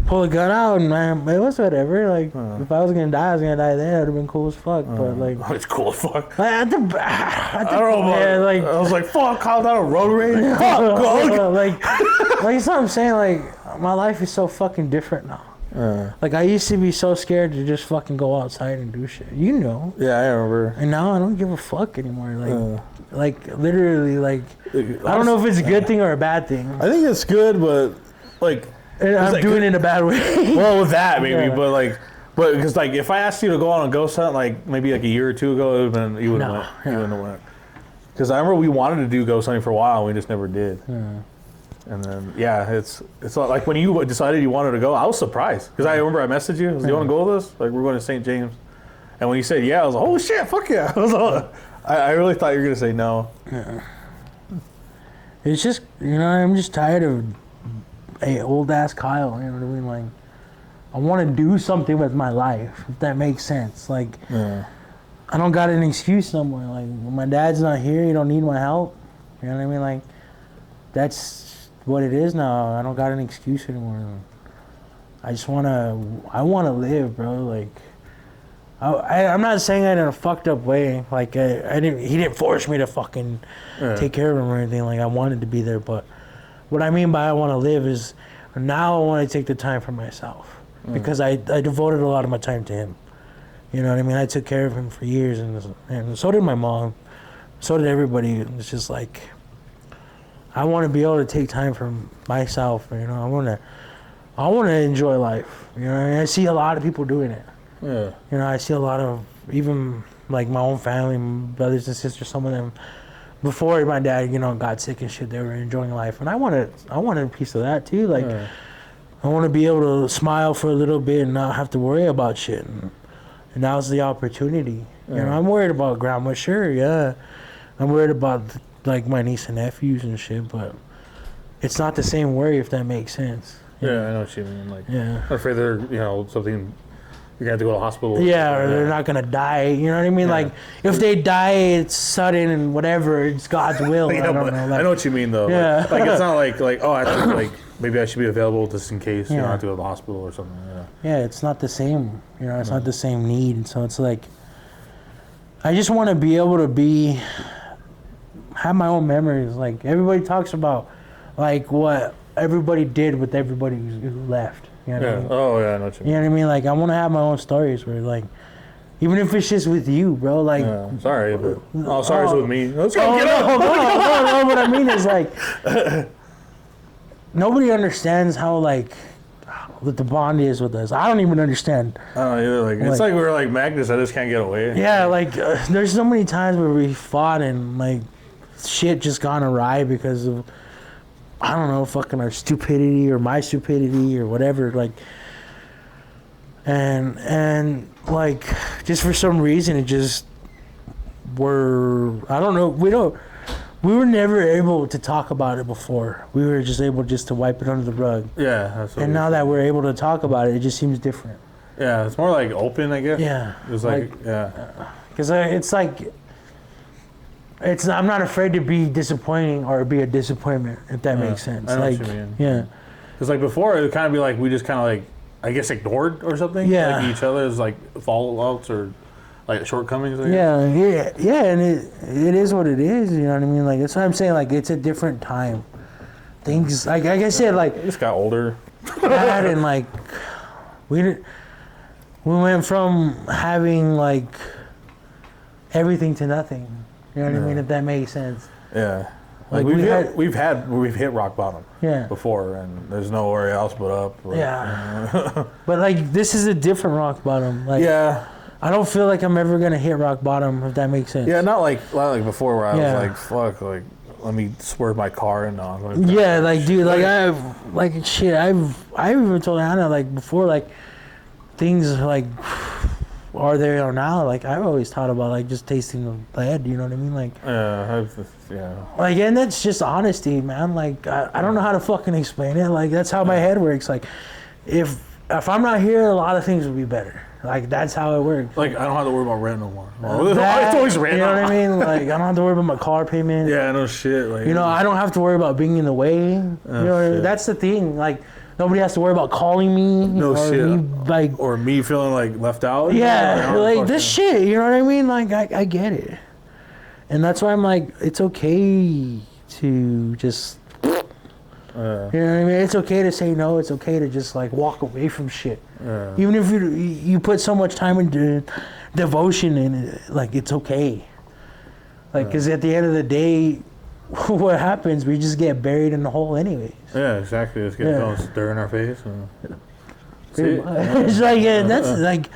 pull a gun out and it was whatever. Like if I was gonna die, I was gonna die there. It'd have been cool as fuck. But like it's cool as fuck. Like, I don't know. Like I was like, fuck, called out a road rage. like that's what I'm saying. Like my life is so fucking different now. Like I used to be so scared to just fucking go outside and do shit. You know. Yeah, I remember. And now I don't give a fuck anymore. Like literally, like I don't know if it's a good thing or a bad thing. I think it's good, but like I'm doing it in a bad way. Well, with that maybe, but because like if I asked you to go on a ghost hunt like maybe like a year or two ago, it would have been you wouldn't went. You wouldn't have went. Because I remember we wanted to do ghost hunting for a while, and we just never did. And then it's like when you decided you wanted to go, I was surprised because I remember I messaged you. Do you want to go with us? Like we're going to St. James, and when you said yeah, I was like, oh shit, fuck yeah! I really thought you were gonna say no. Yeah. It's just I'm just tired of old ass Kyle. You know what I mean? Like I want to do something with my life, if that makes sense. Like I don't got an excuse somewhere. Like when my dad's not here, you don't need my help. You know what I mean? Like that's what it is now. I don't got an excuse anymore. I want to live, bro. Like. I'm not saying that in a fucked up way. Like he didn't force me to fucking take care of him or anything. Like I wanted to be there, but what I mean by I want to live is now I want to take the time for myself because I devoted a lot of my time to him. You know what I mean? I took care of him for years, and so did my mom. So did everybody. It's just like I want to be able to take time for myself. You know, I want to enjoy life. You know, I see a lot of people doing it. Yeah. You know, I see a lot of, even like my own family, brothers and sisters, some of them, before my dad, got sick and shit, they were enjoying life. And I wanted a piece of that too. Like, I want to be able to smile for a little bit and not have to worry about shit. And now's the opportunity. You know, I'm worried about grandma, sure, yeah. I'm worried about, like, my niece and nephews and shit, but it's not the same worry, if that makes sense. Yeah, I know what you mean. Like, I'm afraid they're, something... You're going to have to go to the hospital. Yeah, or they're not going to die. You know what I mean? Yeah. Like, if they die, it's sudden and whatever. It's God's will. I don't know. Like, I know what you mean, though. Yeah. Like it's not like oh, I think, like, maybe I should be available just in case you don't have to go to the hospital or something. Yeah, it's not the same. It's not the same need. So it's like, I just want to be able to have my own memories. Like, everybody talks about, like, what everybody did with everybody who left. You know what I mean? Oh, yeah, I know what you mean. You know what I mean? Like, I want to have my own stories where, like, even if it's just with you, bro, like... sorry, but... Oh, sorry, it's with me. Let's go, get up! No, what I mean is, like... nobody understands how, like, what the bond is with us. I don't even understand. I don't know either. Like, it's like we're like magnets that just can't get away. Yeah, like, there's so many times where we fought and, like, shit just gone awry because of... I don't know, fucking our stupidity or my stupidity or whatever, like, and like, just for some reason, it just, I don't know, we were never able to talk about it before. We were just able to wipe it under the rug. Yeah. That's what and now that we're able to talk about it, it just seems different. Yeah, it's more like open, I guess. Yeah. It's like because it's like, I'm not afraid to be disappointing or be a disappointment, if that makes sense. I know like, what you mean. Yeah. Because like before, it would kind of be like we just kind of like, I guess, ignored or something. Yeah. Like each other's like fallouts or like shortcomings. I guess. Yeah, and it is what it is. You know what I mean? Like that's what I'm saying. Like it's a different time. things like I said, like I just got older. that and like we went from having like everything to nothing. You know what I mean? If that makes sense. Yeah. Like we've hit rock bottom. Yeah. Before, and there's nowhere else but up. Like, yeah. But like this is a different rock bottom. Like yeah. I don't feel like I'm ever gonna hit rock bottom, if that makes sense. Yeah, not like before where I was like, fuck, like let me swerve my car and yeah, like dude, like I've even told Anna like before, like things like are they or now, like I've always thought about like just tasting the lead, you know what I mean? Like yeah. Like, and that's just honesty, man. Like I don't know how to fucking explain it. Like that's how my head works. Like if I'm not here, a lot of things will be better. Like that's how it works. Like I don't have to worry about rent no more. It's always rent. You know what I mean? Like I don't have to worry about my car payment. Yeah, no shit. Like you know, I don't have to worry about being in the way. You know what I mean? That's the thing. Like nobody has to worry about calling me. No or shit. Me, like or me feeling like left out. Yeah, like this shit. You know what I mean? Like I get it, and that's why I'm like, it's okay to just. You know what I mean? It's okay to say no. It's okay to just like walk away from shit. Even if you put so much time into devotion in it, like it's okay. Like, because at the end of the day, what happens? We just get buried in the hole anyways. Yeah, exactly. It's getting stir in our face. It's like that's like,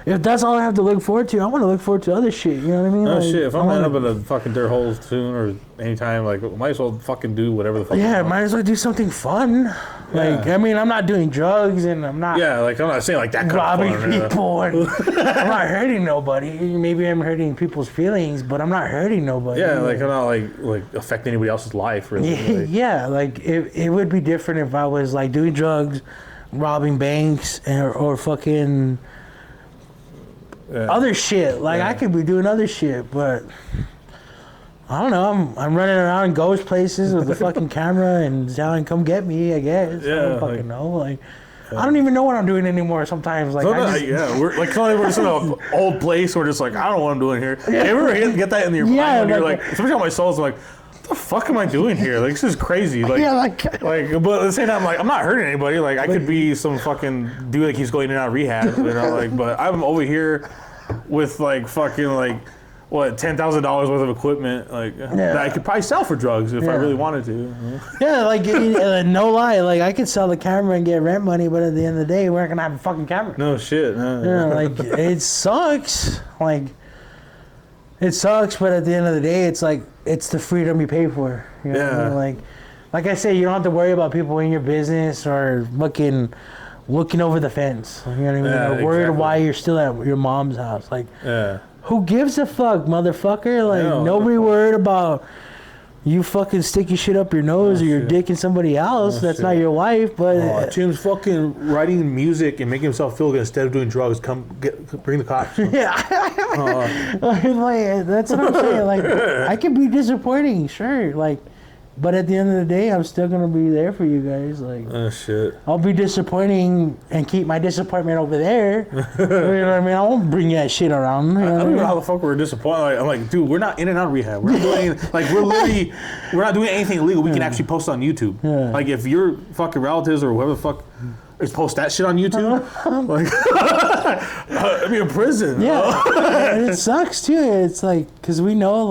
if that's all I have to look forward to, I want to look forward to other shit. You know what I mean? Oh like, shit! If I'm end up in a fucking dirt hole soon or anytime, like might as well fucking do whatever the fuck. Yeah, might as well do something fun. Like I mean, I'm not doing drugs and I'm not. Yeah, like I'm not saying like that. Robbing people. And I'm not hurting nobody. Maybe I'm hurting people's feelings, but I'm not hurting nobody. Yeah, like I'm not like affecting anybody else's life. Really. Yeah, like it would be different if I was like doing drugs, robbing banks, or fucking. Other shit, like I could be doing other shit, but I don't know. I'm running around ghost places with a fucking camera and telling come get me. I guess I don't fucking know. Like I don't even know what I'm doing anymore. Sometimes like we're like we're just in an old place. We're just like I don't know what I'm doing here. Yeah. You ever get that in your mind? When you're like, especially on my soul, I'm like, what the fuck am I doing here? Like this is crazy. Like but at the same time, like I'm not hurting anybody. Like I could be some fucking dude that keeps going in and out of rehab. You know, like but I'm over here with like fucking like what $10,000 worth of equipment like that I could probably sell for drugs if I really wanted to. Yeah, like no lie, like I could sell the camera and get rent money, but at the end of the day, we're not gonna have a fucking camera. No shit. Yeah, like it sucks. Like it sucks, but at the end of the day, it's like it's the freedom you pay for. You know what I mean? Like I say, you don't have to worry about people in your business or looking over the fence, you know what I mean? Or worried why you're still at your mom's house. Like, who gives a fuck, motherfucker? Like, nobody worried about you fucking sticking shit up your nose or your dick in somebody else. That's not your wife, but... Tim's fucking writing music and making himself feel good instead of doing drugs. Bring the cops. Yeah. Like, that's what I'm saying. Like, I can be disappointing, sure. Like... But at the end of the day, I'm still gonna be there for you guys. Like, shit. I'll be disappointing and keep my disappointment over there. You know what I mean? I won't bring that shit around. You know I don't know how the fuck we're disappointed. Like, I'm like, dude, we're not in and out of rehab. We're not doing we're not doing anything illegal. We can actually post on YouTube. Yeah. Like, if your fucking relatives or whoever the fuck is post that shit on YouTube, like, I'd be in prison. Yeah, and it sucks too. It's like because we know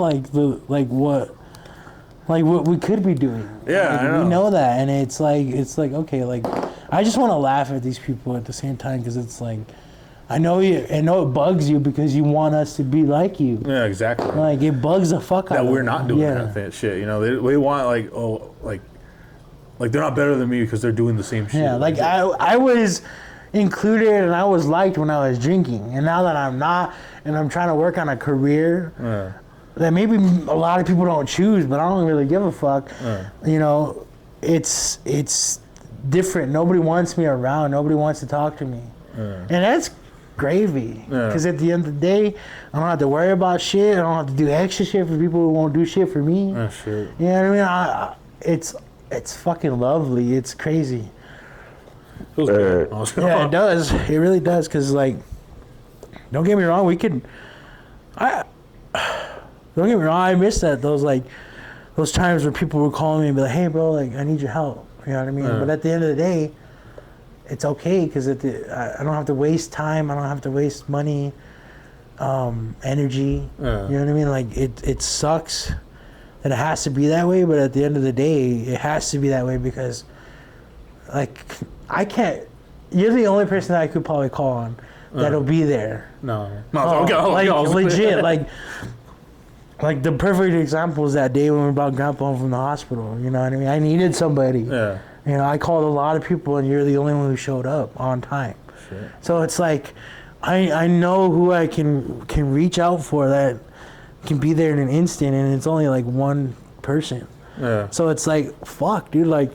what we could be doing. Yeah, I know. We know that, and it's like okay, like I just want to laugh at these people at the same time because it's like I know it bugs you because you want us to be like you. Yeah, exactly. Like it bugs the fuck out of that we're not doing that shit. You know, they want like they're not better than me because they're doing the same shit. Yeah, like I was included and I was liked when I was drinking, and now that I'm not, and I'm trying to work on a career. That maybe a lot of people don't choose, but I don't really give a fuck. You know, it's different. Nobody wants me around. Nobody wants to talk to me. And that's gravy. Because at the end of the day, I don't have to worry about shit. I don't have to do extra shit for people who won't do shit for me. Shit. You know what I mean? It's fucking lovely. It's crazy. Feels good. Yeah, it does. It really does. Because, like, don't get me wrong, don't get me wrong, I miss that. Those those times where people were calling me and be like, hey, bro, like, I need your help. You know what I mean? But at the end of the day, it's okay because I don't have to waste time. I don't have to waste money, energy. You know what I mean? Like, it sucks that it has to be that way, but at the end of the day, it has to be that way because, like, I can't. You're the only person that I could probably call on that'll be there. No, like legit, like the perfect example is that day when we brought Grandpa home from the hospital. You know what I mean? I needed somebody. Yeah. You know, I called a lot of people, and you're the only one who showed up on time. Shit. So it's like, I know who I can reach out for that can be there in an instant, and it's only like one person. Yeah. So it's like, fuck, dude, like,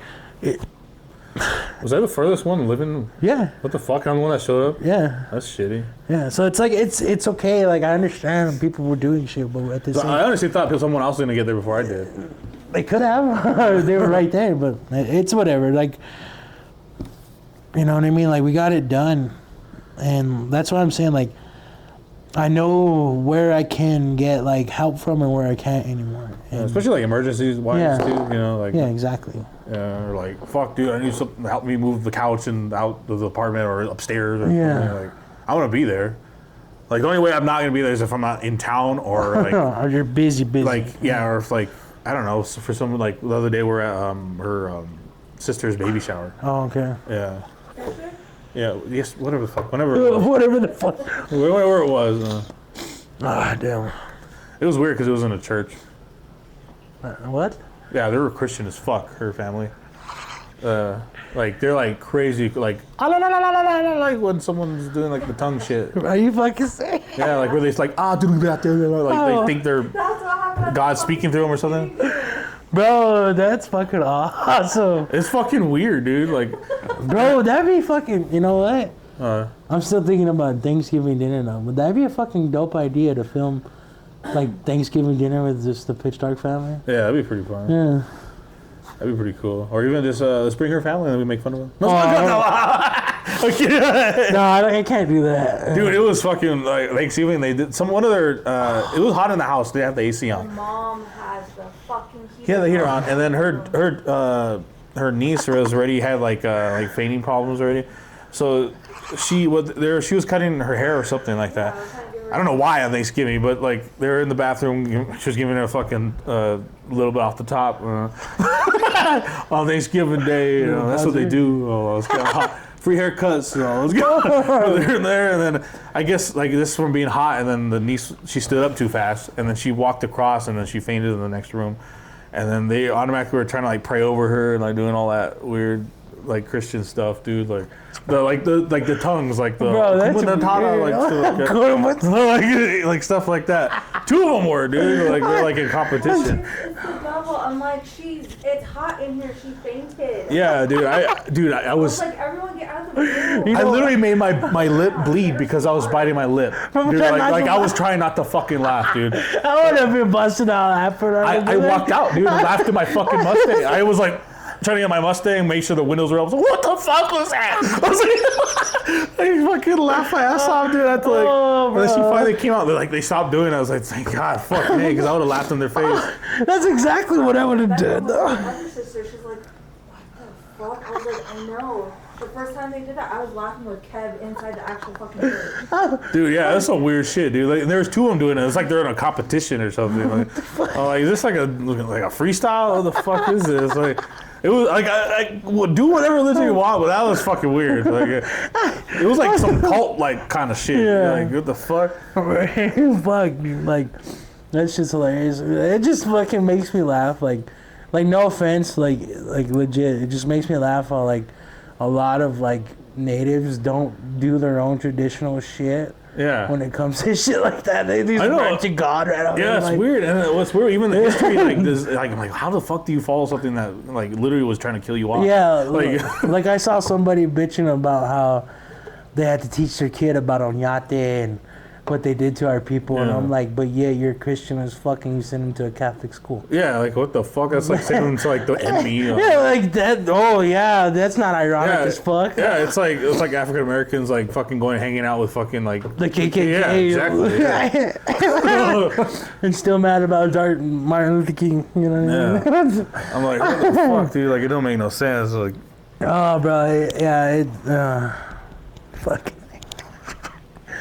was I the furthest one living? Yeah. What the fuck? I'm the one that showed up? Yeah. That's shitty. Yeah. So it's like, it's okay. Like, I understand people were doing shit, but at the same I honestly thought someone else was going to get there before I did. They could have. They were right there, but it's whatever. Like, you know what I mean? Like, we got it done. And that's what I'm saying. Like, I know where I can get, like, help from and where I can't anymore. Yeah, especially, like, emergencies wise, too. You know, like. Yeah, exactly. Yeah, or like, fuck, dude, I need something to help me move the couch and out of the apartment or upstairs. Or something. Like, I want to be there. Like, the only way I'm not going to be there is if I'm not in town or, like. Or you're busy. Like, yeah, or if, like, I don't know, for someone, like, the other day we're at her sister's baby shower. Oh, okay. Yeah. Yeah, yes, whatever the fuck, whenever it was. Whatever the fuck. Wherever it was. Ah, damn. It was weird because it was in a church. What? Yeah, they were Christian as fuck, her family. Like, they're, like, crazy, like, like when someone's doing, like, the tongue shit. Are you fucking saying? Yeah, like, where they're like, like, they think they're God speaking through them or something. Bro, that's fucking awesome. It's fucking weird, dude. Like, bro, that'd be fucking, you know what? I'm still thinking about Thanksgiving dinner now. Would that be a fucking dope idea to film, like, Thanksgiving dinner with just the Pitch Dark family? Yeah, that'd be pretty fun. Yeah. That'd be pretty cool. Or even just let's bring her family and then we make fun of them. No, I can't do that. Dude, it was fucking like Thanksgiving. They did one of their. It was hot in the house. They have the AC on. My mom has the fucking heater. Yeah, the heater on, and then her niece was already had like fainting problems already. So she was cutting her hair or something like that. I don't know why on Thanksgiving, but like they were in the bathroom. She was giving her a fucking little bit off the top on Thanksgiving Day. You know, that's what they do. Free haircuts. Let's go. They're in there, and then I guess like this from being hot, and then the niece she stood up too fast, and then she walked across, and then she fainted in the next room, and then they automatically were trying to like pray over her and like doing all that weird like Christian stuff, dude. Like the tongues, like the like stuff like that. Two of them were, dude. Like they're like in competition. I'm like, it's hot in here. She fainted. Yeah, dude. I was like, everyone get out of the room. I literally made my lip bleed because I was biting my lip. Dude, like I was trying not to fucking laugh, dude. I would have been busting out after I walked out, dude, and laughed at my fucking Mustang. I was like trying to get my Mustang, make sure the windows were up. I was like, what the fuck was that? I was like, I fucking laughed my ass off, dude. And then she finally came out. They stopped doing it. I was like, thank God, fuck me, because I would have laughed in their face. That's exactly what I would have done. My other sister, she's like, what the fuck? I was like, I know. The first time they did that, I was laughing with Kev inside the actual fucking church. Dude, yeah, that's some weird shit, dude. Like, there was two of them doing it. It's like they're in a competition or something. Like, is this like a freestyle? What the fuck is this? Like, it was like I would do whatever religion you want, but that was fucking weird. Like, it was like some cult like kind of shit. Yeah. Like, what the fuck? Fuck, dude. Like, that's just hilarious. It just fucking makes me laugh. Like no offense, like legit. It just makes me laugh how like a lot of like natives don't do their own traditional shit. Yeah. When it comes to shit like that, they just pray to God right out. Yeah, it's weird. And what's weird, even the history, like this, like I'm like, how the fuck do you follow something that like literally was trying to kill you off? Yeah, like I saw somebody bitching about how they had to teach their kid about Oñate and what they did to our people, and Yeah. I'm like, but yeah, you're Christian as fuck, and you send them to a Catholic school. Yeah, like what the fuck? That's like sending them to like the enemy. You know? Yeah, like that. Oh yeah, that's not ironic Yeah, as fuck. Yeah, it's like African Americans like fucking going hanging out with fucking like The KKK. Yeah, exactly. Yeah. And still mad about Martin Luther King. You know what I mean? I'm like, what the fuck, dude? Like, it don't make no sense. Like, Oh, bro. Fuck.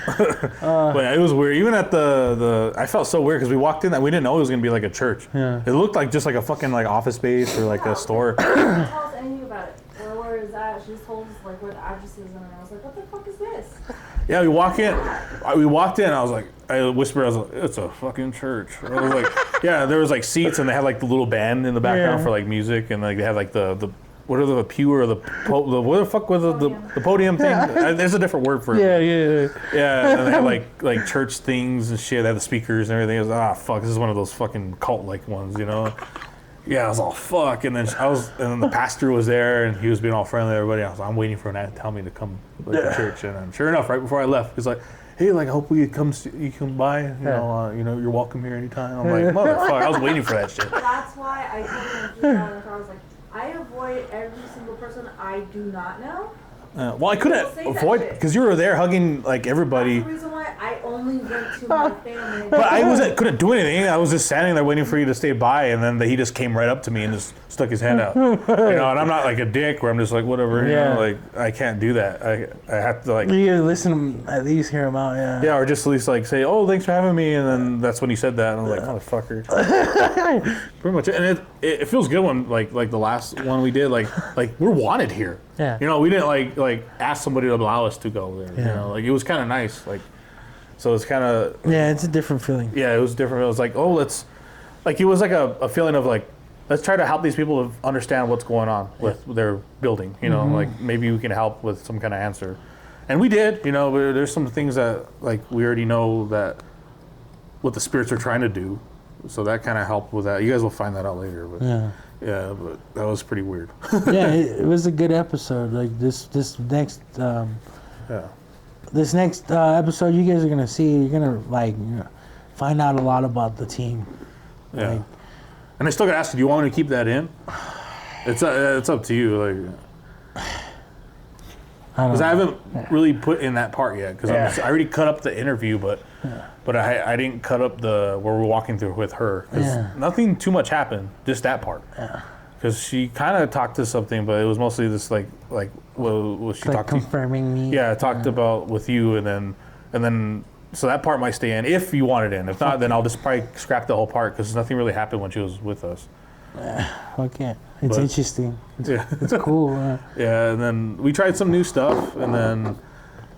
but yeah, it was weird. Even at the I felt so weird because we walked in that we didn't know it was gonna be like a church. Yeah. It looked like just like a fucking like office space or like a store. She didn't tell us anything about it. Where is that? She just told us like where the address is, and I was like, what the fuck is this? Yeah, we walked in. I was like, I whispered, I was like, it's a fucking church. I was like, yeah, there was like seats and they had like the little band in the background for like music and like they had like the what are the pew or the what the fuck was the podium thing? There's a different word for it. Yeah, and they had like church things and shit. They had the speakers and everything. I was like, fuck, this is one of those fucking cult like ones, you know? Yeah, I was all fuck, and then the pastor was there and he was being all friendly to everybody. I was like, I'm waiting for him to tell me to come to church, and then, sure enough, right before I left, he's like, hey, like I hope you come by, you know, you're welcome here anytime. I'm like, motherfucker, I was waiting for that shit. That's why I told him I was like, I avoid every single person I do not know. Well, I couldn't avoid because you were there hugging like everybody. That's the reason why I only went to my family. But I couldn't do anything. I was just standing there waiting for you to stay by, and then he just came right up to me and just stuck his hand out. You know, and I'm not like a dick where I'm just like whatever. You know, like I can't do that. I have to like. You listen to him, at least hear him out, yeah. Yeah, or just at least like say, oh, thanks for having me, and then that's when he said that, and I'm like, motherfucker. Pretty much, and it feels good when like the last one we did, like we're wanted here. Yeah. You know, we didn't like ask somebody to allow us to go there. Yeah. You know, like it was kind of nice. Like, so it's kind of. Yeah, it's a different feeling. Yeah, it was different. It was like, oh, let's. Like it was like a feeling of like, let's try to help these people to understand what's going on with their building. You know, like maybe we can help with some kind of answer, and we did. You know, but there's some things that like we already know that what the spirits are trying to do, so that kind of helped with that. You guys will find that out later, but. Yeah, but that was pretty weird. Yeah, it was a good episode. Like this next this next episode, you guys are gonna see. You're gonna find out a lot about the team. Yeah, Like, and I still gotta ask you, do you want me to keep that in? It's up to you. Like, because I haven't really put in that part yet. Because I already cut up the interview, but I didn't cut up the where we're walking through with her. Because nothing too much happened. Just that part. Yeah. Because she kind of talked to something, but it was mostly this like what she like talked confirming me. Yeah, talked about with you, and then so that part might stay in if you want it in. If not, then I'll just probably scrap the whole part because nothing really happened when she was with us. Okay, it's interesting. It's cool. Yeah, and then we tried some new stuff, and then,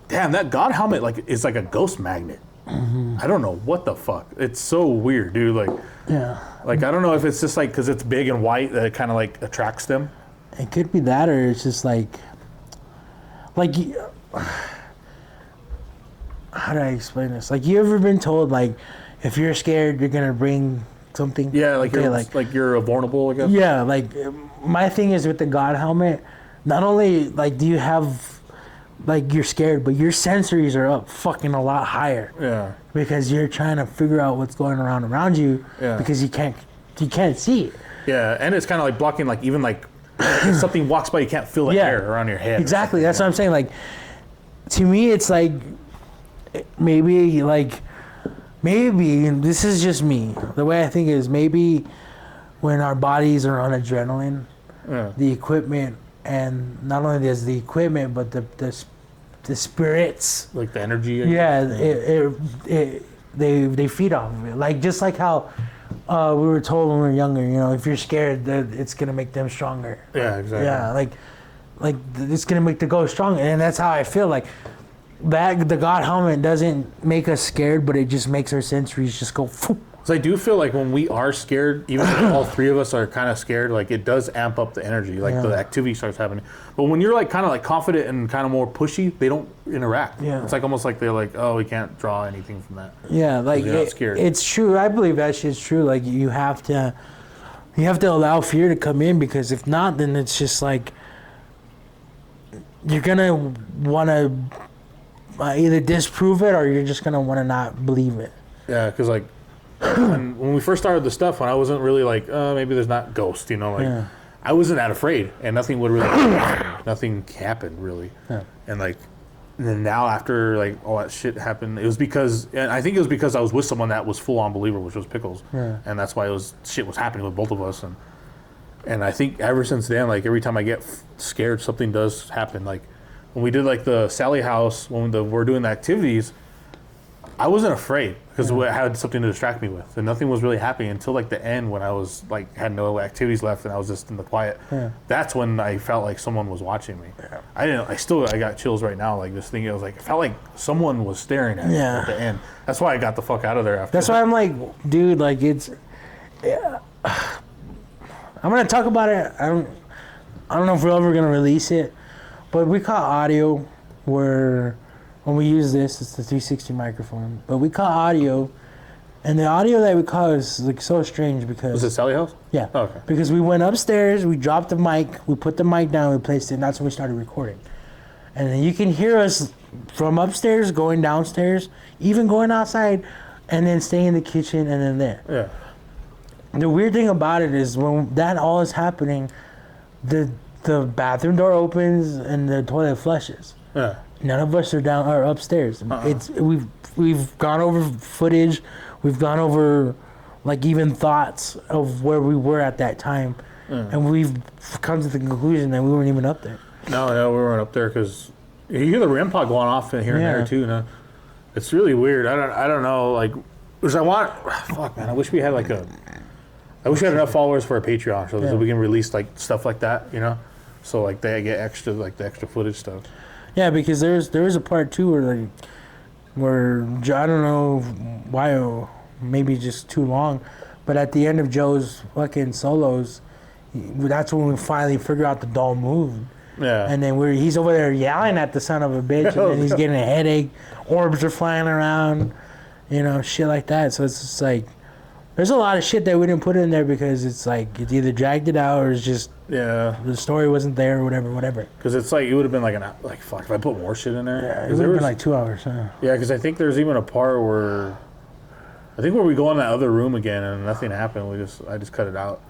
damn, that God helmet is like a ghost magnet. I don't know what the fuck. It's so weird, dude. Like I don't know if it's just like because it's big and white that it kind of like attracts them. It could be that, or it's just like how do I explain this? Like, you ever been told like if you're scared, you're gonna bring something? Yeah, like you're vulnerable, I guess. Yeah, like my thing is with the God helmet, not only like do you have like you're scared, but your sensories are up fucking a lot higher. Yeah. Because you're trying to figure out what's going around you. Yeah. Because you can't see it. Yeah, and it's kind of like blocking like even like if something walks by, you can't feel the air around your head. Exactly. That's what I'm saying. Like, to me, it's like maybe and this is just me. The way I think is maybe when our bodies are on adrenaline, the equipment, and not only there's the equipment, but the spirits, like the energy. Yeah, they feed off of it. Like just like how we were told when we were younger, you know, if you're scared, it's gonna make them stronger. Yeah, exactly. Yeah, like it's gonna make the ghost stronger, and that's how I feel. Like that, the God helmet doesn't make us scared, but it just makes our sensories just go. So I do feel like when we are scared, even if all three of us are kind of scared, like it does amp up the energy, like the activity starts happening. But when you're like kind of like confident and kind of more pushy, they don't interact. Yeah. It's like almost like they're like, oh, we can't draw anything from that. Yeah, like you're not scared. It's true. I believe that shit's true. Like you have to allow fear to come in, because if not, then it's just like you're gonna want to either disprove it or you're just gonna want to not believe it. Yeah, because like when we first started the stuff, when I wasn't really like, maybe there's not ghosts, you know, like I wasn't that afraid, and nothing would really, nothing happened really, and like. And then now after like all that shit happened, it was because, and I think it was because I was with someone that was full on believer, which was Pickles, and that's why shit was happening with both of us, and I think ever since then, like every time I get scared, something does happen. Like when we did like the Sally house, when we're doing the activities, I wasn't afraid because I had something to distract me with, and nothing was really happening until like the end when I was like had no activities left and I was just in the quiet. That's when I felt like someone was watching me. I got chills right now, like just thinking. I was like, it felt like someone was staring at me at the end. That's why I got the fuck out of there after. That's why I'm like, dude, like it's. I'm gonna talk about it. I don't know if we're ever gonna release it, but we caught audio where. When we use this, it's the 360 microphone. But we caught audio, and the audio that we caught was like so strange because... Was it Sally House? Yeah. Oh, okay. Because we went upstairs, we dropped the mic, we put the mic down, we placed it, and that's when we started recording. And then you can hear us from upstairs, going downstairs, even going outside, and then staying in the kitchen, and then there. Yeah. The weird thing about it is when that all is happening, the bathroom door opens and the toilet flushes. Yeah. None of us are down or upstairs. We've gone over footage. We've gone over like even thoughts of where we were at that time, and we've come to the conclusion that we weren't even up there. No, we weren't up there because you hear the REM pod going off here and there too. No, it's really weird. I don't know. Like, because fuck man, I wish we had I wish we had enough followers for a Patreon so that we can release like stuff like that, you know, so like they get extra the extra footage stuff. Yeah, because there is a part too where I don't know why, maybe just too long, but at the end of Joe's fucking solos, that's when we finally figure out the doll moved. Yeah. And then he's over there yelling at the son of a bitch, and then he's getting a headache. Orbs are flying around, you know, shit like that. So it's just like, there's a lot of shit that we didn't put in there because it's like it's either dragged it out or it's just the story wasn't there or whatever. Because it's like it would have been like fuck if I put more shit in there. Yeah, it would have been like 2 hours. Huh? Yeah, because I think there's even a part where we go in that other room again and nothing happened. I just cut it out.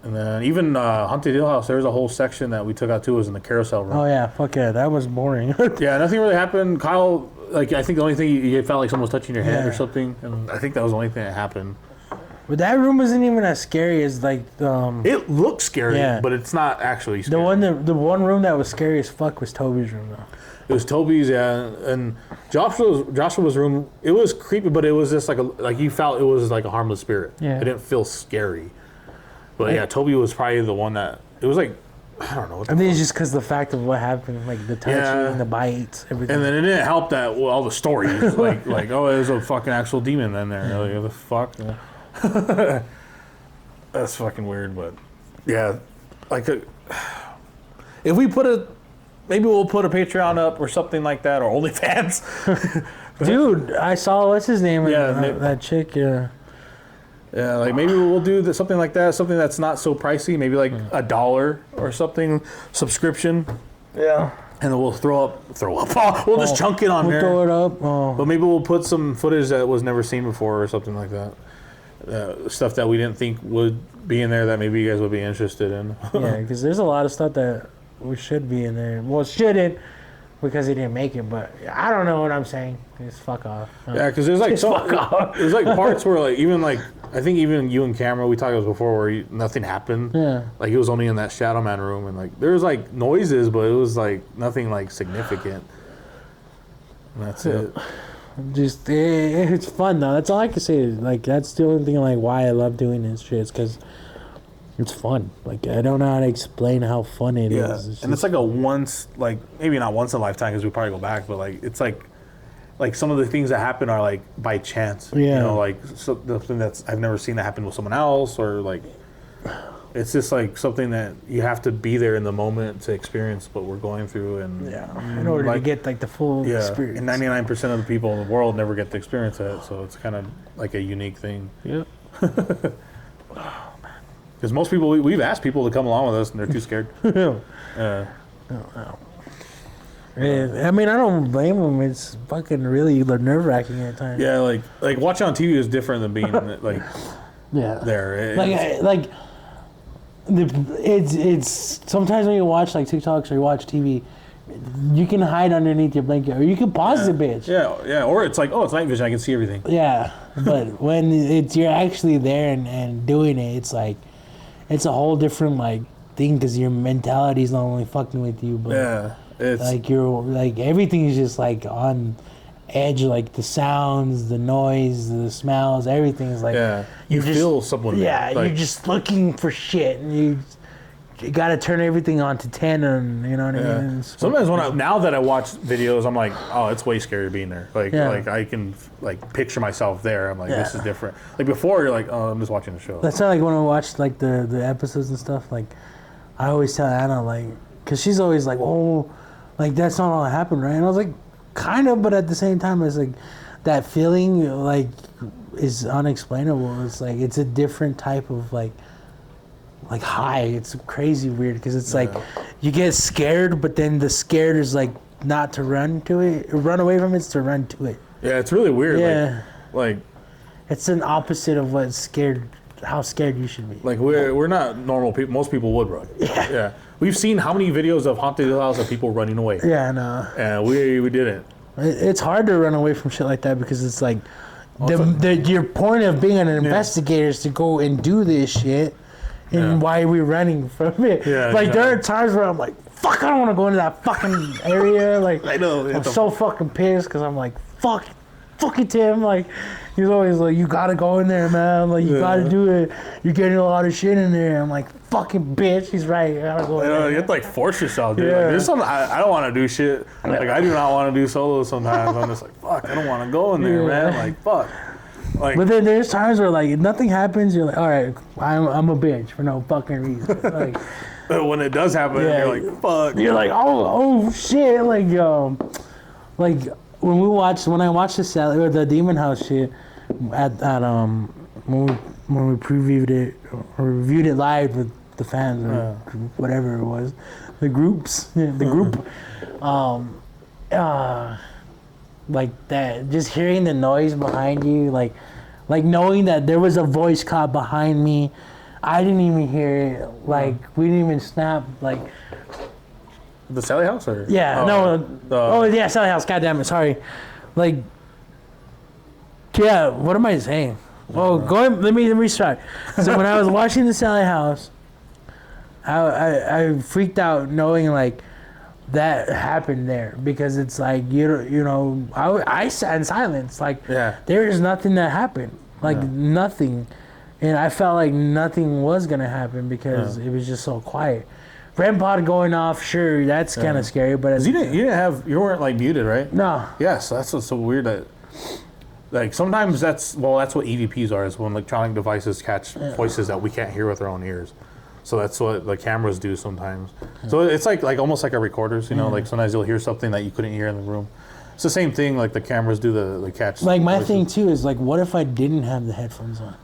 And then even Haunted Hill House, there was a whole section that we took out too. Was in the carousel room. Oh yeah, fuck yeah, that was boring. Yeah, nothing really happened. Kyle, like I think the only thing you felt like someone was touching your head or something, and I think that was the only thing that happened. But that room wasn't even as scary as like. It looked scary, but it's not actually scary. The one room that was scary as fuck was Toby's room though. It was Toby's, and Joshua's room. It was creepy, but it was just like you felt it was like a harmless spirit. Yeah, it didn't feel scary. But yeah, Toby was probably the one that it was like. I don't know. I think it's just because the fact of what happened, like the touching, the bites, everything. And then it didn't help that all the stories, like oh, there's a fucking actual demon in there. Like, what the fuck? That's fucking weird, but yeah, like if we maybe we'll put a Patreon up or something like that, or OnlyFans. Dude, I saw what's his name? That chick. Yeah. Yeah, like maybe we'll do something like that, something that's not so pricey, maybe like $1 or something, subscription. Yeah. And then we'll throw up. We'll just chunk it on there. We'll throw it up. Oh. But maybe we'll put some footage that was never seen before or something like that. Stuff that we didn't think would be in there that maybe you guys would be interested in. Yeah, because there's a lot of stuff that we should be in there. Well, shouldn't because he didn't make it, but I don't know what I'm saying. Just fuck off. Yeah, because there's like there's like parts where like even like I think even you and Cameron, we talked about this before, where nothing happened. Yeah. Like it was only in that Shadow Man room, and like there was like noises, but it was like nothing like significant. And that's it. Just it's fun though. That's all I can say. Like that's the only thing like why I love doing this shit. It's because it's fun. Like I don't know how to explain how fun it is. And it's like a once, like maybe not once in a lifetime because we probably go back, but like it's like some of the things that happen are like by chance. Yeah. You know, like something that's I've never seen that happen with someone else, or like it's just like something that you have to be there in the moment to experience what we're going through, and in order to get like the full experience. And 99% of the people in the world never get to experience that, so it's kind of like a unique thing. Yeah. Because most people, we've asked people to come along with us, and they're too scared. No. I mean, I don't blame them. It's fucking really nerve-wracking at times. Yeah, like watching on TV is different than being like there. It's sometimes when you watch like TikToks or you watch TV, you can hide underneath your blanket or you can pause the bitch. Yeah. Or it's like, oh, it's night vision. I can see everything. Yeah, but when you're actually there and doing it, it's like it's a whole different like thing because your mentality is not only fucking with you, but it's like you're like everything is just like on edge, like the sounds, the noise, the smells, everything is like you feel someone. Yeah, like, you're just looking for shit, and you got to turn everything on to 10, and you know what I mean. Sometimes now that I watch videos, I'm like, oh, it's way scarier being there. Like I can like picture myself there. I'm like, this is different. Like before, you're like, oh, I'm just watching the show. That's why, like when I watch like the episodes and stuff, like I always tell Anna like, cause she's always like, oh, like that's not all that happened, right? And I was like, kind of, but at the same time, it's like that feeling like is unexplainable. It's like it's a different type of like high. It's crazy weird because it's like you get scared, but then the scared is like not to run away from it, it's to run to it. Yeah, it's really weird. Yeah, like it's an opposite of how scared you should be. Like we're not normal people. Most people would run. Yeah. We've seen how many videos of haunted house of people running away. Yeah, no. And we didn't. It's hard to run away from shit like that because it's like your point of being an investigator is to go and do this shit. And why are we running from it? Yeah, like there are times where I'm like, fuck, I don't want to go into that fucking area. Like I know. I'm so fucking pissed because I'm like, fuck it, Tim. Like he's always like, you gotta go in there, man. Like you gotta do it. You're getting a lot of shit in there. I'm like, fucking bitch. He's right. I gotta go in there. You have to like force yourself, dude. Like, there's something I don't want to do shit. Like I do not want to do solos sometimes. I'm just like, fuck, I don't want to go in there, man. Like fuck. Like, but then there's times where like if nothing happens, you're like, all right, I'm a bitch for no fucking reason. Like, but when it does happen, you're like, fuck. You're like, oh shit, like when I watched the Demon House shit at when we previewed it or reviewed it live with the fans or whatever it was, the group, like that, just hearing the noise behind you, like knowing that there was a voice caught behind me, I didn't even hear it. Like we didn't even snap. Like the Sally House, or Sally House. God damn it, sorry. Like, what am I saying? Oh, let me restart. So when I was watching the Sally House, I freaked out knowing like that happened there because it's like I sat in silence, like there is nothing that happened, like nothing, and I felt like nothing was gonna happen because it was just so quiet. REM pod going off, sure, that's kind of scary, but you weren't like muted, right? No. Yes, that's what's so weird that. Like sometimes that's what EVPs are, is when electronic devices catch voices that we can't hear with our own ears. So that's what the cameras do sometimes. So it's like almost like our recorders, like sometimes you'll hear something that you couldn't hear in the room. It's the same thing, like the cameras do the catch. Like my thing too is like, what if I didn't have the headphones on?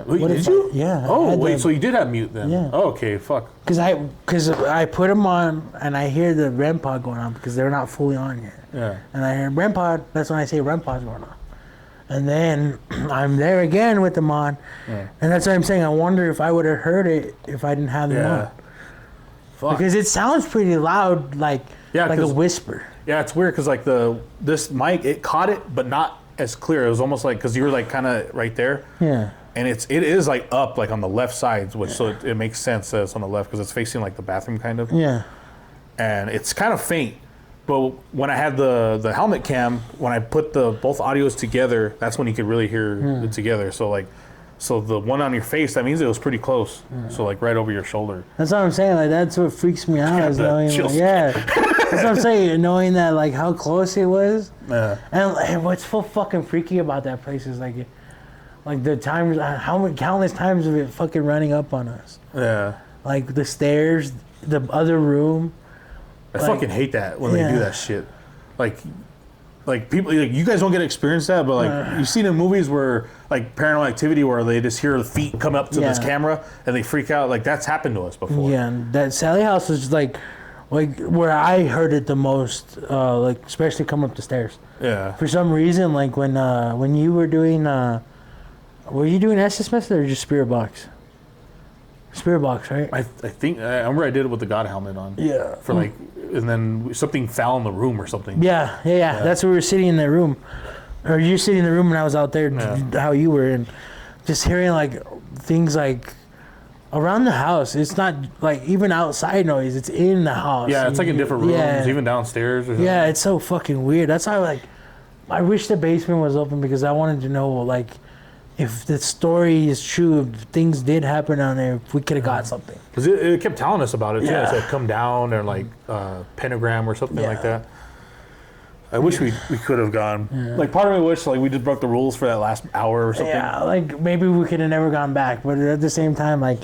Wait, did you? Oh, wait, so you did have mute then? Yeah. Oh, okay, fuck. Because I put them on and I hear the REM pod going on because they're not fully on yet. Yeah. And I hear REM pod, that's when I say REM pod's going on. And then I'm there again with them on. Yeah. And that's what I'm saying. I wonder if I would have heard it if I didn't have them on. Fuck. Because it sounds pretty loud, like a whisper. Yeah, it's weird because like this mic, it caught it, but not as clear. It was almost like, because you were like kind of right there. Yeah. And it is like up, like on the left side, so it makes sense that it's on the left because it's facing like the bathroom kind of. Yeah. And it's kind of faint. But when I had the helmet cam, when I put both audios together, that's when you could really hear it together. So the one on your face, that means it was pretty close. So like right over your shoulder. That's what I'm saying. Like that's what freaks me out is knowing. That's what I'm saying. Knowing that like how close it was. Yeah. And what's so fucking freaky about that place is like the times, how many countless times of it fucking running up on us. Yeah. Like the stairs, the other room. I fucking hate that when they do that shit. Like people, like you guys don't get to experience that, but like you've seen in movies where like Paranormal Activity where they just hear the feet come up to this camera and they freak out. Like that's happened to us before. Yeah, that Sally House was like like where I heard it the most, like especially come up the stairs. Yeah. For some reason, like when you were doing, were you doing SS Method or just Spirit Box? Spirit Box, right? I think I remember I did it with the God helmet on. Yeah. For like, and then something fell in the room or something. Yeah. That's where we were sitting in that room, or you're sitting in the room and I was out there. How you were, and just hearing like things like around the house. It's not like even outside noise. It's in the house. Yeah, it's like in different rooms, even downstairs. Or something. Yeah, it's so fucking weird. That's why like, I wish the basement was open because I wanted to know like, if the story is true, if things did happen down there, if we could have got something. Because it kept telling us about it too. Yeah. It said come down or like pentagram or something like that. I wish we could have gone. Yeah. Like part of me wish like we just broke the rules for that last hour or something. Yeah, like maybe we could have never gone back, but at the same time, like,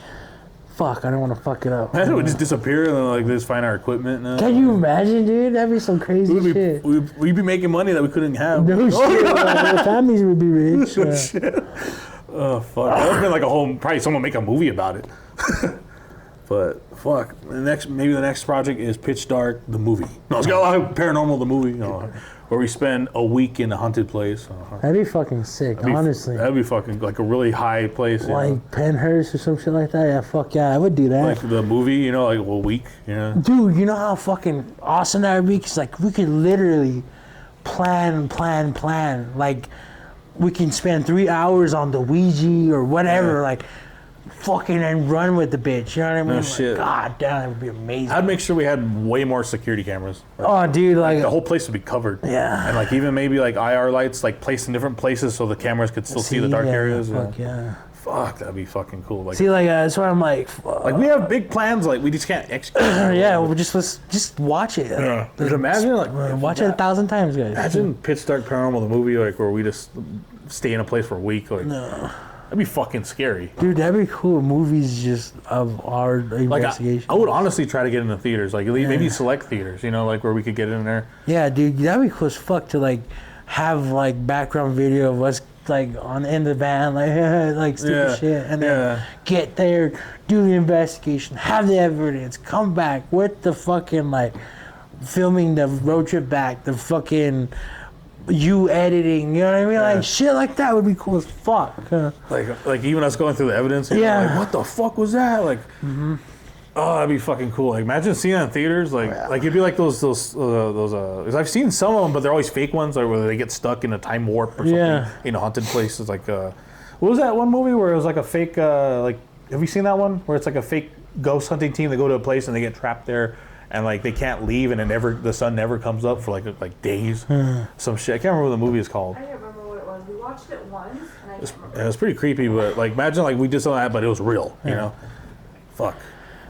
fuck, I don't want to fuck it up. Imagine we just disappear and then like just find our equipment. Can you imagine, dude? That'd be some crazy shit. We'd be making money that we couldn't have. No shit. Our families would be rich. No shit. Oh fuck! That would have been like a whole. Probably someone make a movie about it. But fuck, maybe the next project is Pitch Dark, the movie. No, it's got a lot of paranormal, the movie. Where we spend a week in a haunted place. That'd be fucking sick, honestly. That'd be fucking like a really high place. Like Penhurst or some shit like that. Yeah, fuck yeah, I would do that. Like the movie, like a week. Dude, you know how fucking awesome that would be? Cause like we could literally plan. Like we can spend 3 hours on the Ouija or whatever. Like. Fucking and run with the bitch, you know what I mean? No shit. God damn, that would be amazing. I'd make sure we had way more security cameras. Oh, dude, like the whole place would be covered. Yeah. And like even maybe like IR lights like placed in different places so the cameras could still see the dark areas. Fuck yeah. Fuck, that'd be fucking cool. Like, see, like that's why I'm like. Like we have big plans, like we just can't execute. Yeah, let's just watch it. Yeah. Imagine like watch it 1,000 times, guys. Imagine Pitch Dark Paranormal, the movie, like where we just stay in a place for a week, like. No. That'd be fucking scary. Dude, that'd be cool. Movies just of our investigation. I would honestly try to get into theaters, like maybe select theaters, like where we could get in there. Yeah, dude, that'd be cool as fuck to like have like background video of us like in the van, like stupid shit, and then get there, do the investigation, have the evidence, come back with the fucking like filming the road trip back, the fucking. You editing, you know what I mean? Like shit like that would be cool as fuck. Like even us going through the evidence. Like, what the fuck was that? Like, oh, that'd be fucking cool. Like, imagine seeing that in theaters. Like it'd be like those. Cause I've seen some of them, but they're always fake ones, like where they get stuck in a time warp or something in haunted places. Like, what was that one movie where it was like a fake? Like, have you seen that one where it's like a fake ghost hunting team? They go to a place and they get trapped there. And like they can't leave, and the sun never comes up for like days. Some shit. I can't remember what the movie is called. I can't remember what it was. We watched it once, and I can't remember. It was pretty creepy, but like imagine like we did something like that, but it was real. You know, fuck.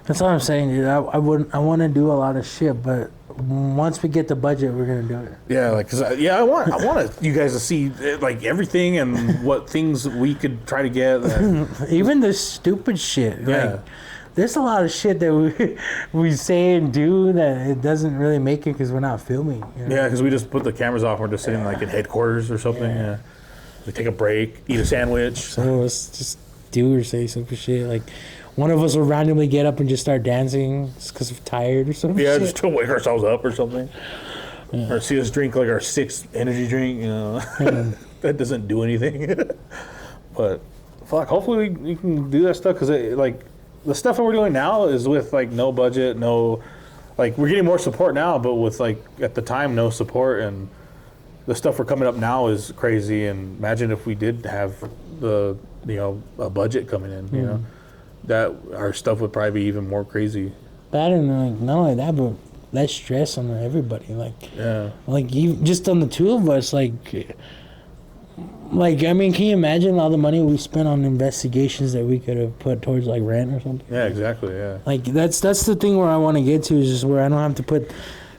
That's what I'm saying, dude. I want to do a lot of shit, but once we get the budget, we're gonna do it. Yeah, like cause I want you guys to see like everything and what things we could try to get. Even the stupid shit. Yeah. Like, there's a lot of shit that we say and do that it doesn't really make it because we're not filming. Yeah, because we just put the cameras off. We're just sitting like in headquarters or something. Yeah. We take a break, eat a sandwich. Some of us just do or say some shit. Like one of us will randomly get up and just start dancing because we're tired or something. Yeah, just to wake ourselves up or something. Yeah. Or see us drink like our 6th energy drink. That doesn't do anything. But fuck, hopefully we can do that stuff because like. The stuff that we're doing now is with like no budget, like we're getting more support now, but with like at the time no support, and the stuff we're coming up now is crazy. And imagine if we did have a budget coming in, that our stuff would probably be even more crazy. But like not only that, but less stress on everybody. Like even just on the two of us, Like, I mean, can you imagine all the money we spent on investigations that we could have put towards, like, rent or something? Yeah, exactly, yeah. Like, that's the thing where I want to get to is just where I don't have to put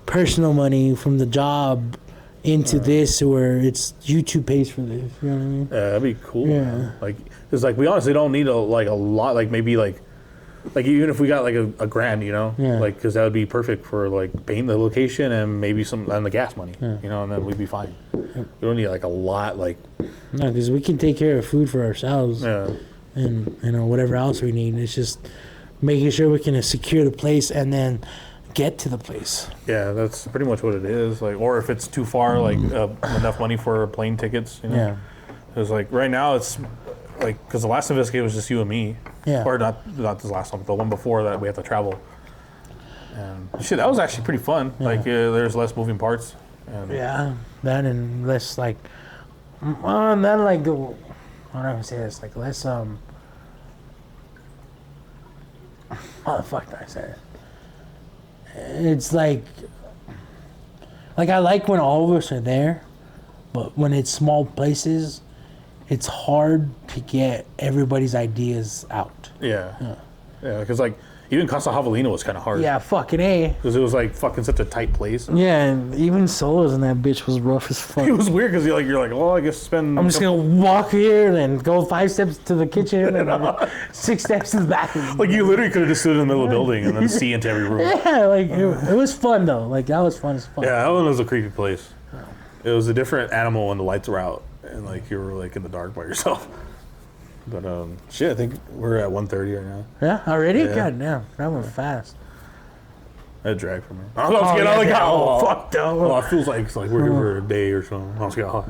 personal money from the job into this where it's YouTube pays for this, you know what I mean? Yeah, that'd be cool. Yeah. Like, because, like, we honestly don't need a lot, like, maybe, like even if we got, like, a grand, Yeah. Like, because that would be perfect for, like, paying the location and maybe some, and the gas money, and then we'd be fine. We don't need, like, a lot, like... No, because we can take care of food for ourselves. Yeah. And, whatever else we need. It's just making sure we can secure the place and then get to the place. Yeah, that's pretty much what it is. Like, or if it's too far, like enough money for plane tickets. You know? Yeah. Because like right now it's like because the last investigate was just you and me. Yeah. Or not the last one, but the one before that we had to travel. And shit, that was actually pretty fun. Yeah. Like there's less moving parts. And Yeah, that and less like, not like the, how do I say this? Like less oh the fuck did I say it? It's like I like when all of us are there, but when it's small places, it's hard to get everybody's ideas out. Yeah. Yeah, because like even Casa Javelina was kind of hard. Yeah, fucking A. Because it was like fucking such a tight place. Yeah, and even solos in that bitch was rough as fuck. It was weird because you're like, well, I guess spend. I'm just gonna walk here, then go 5 steps to the kitchen, and then 6 steps to the bathroom. Like you literally could have just stood in the middle of the building and then see into every room. Yeah, like it was fun though. Like that was fun as fuck. Yeah, that one was a creepy place. It was a different animal when the lights were out and like you were like in the dark by yourself. But shit, I think we're at 1:30 right now. Yeah, already? Yeah. God damn, that went fast. That dragged for me. I was getting out of the fuck no. Well, it feels like it's like we're here for a day or something. I was getting hot.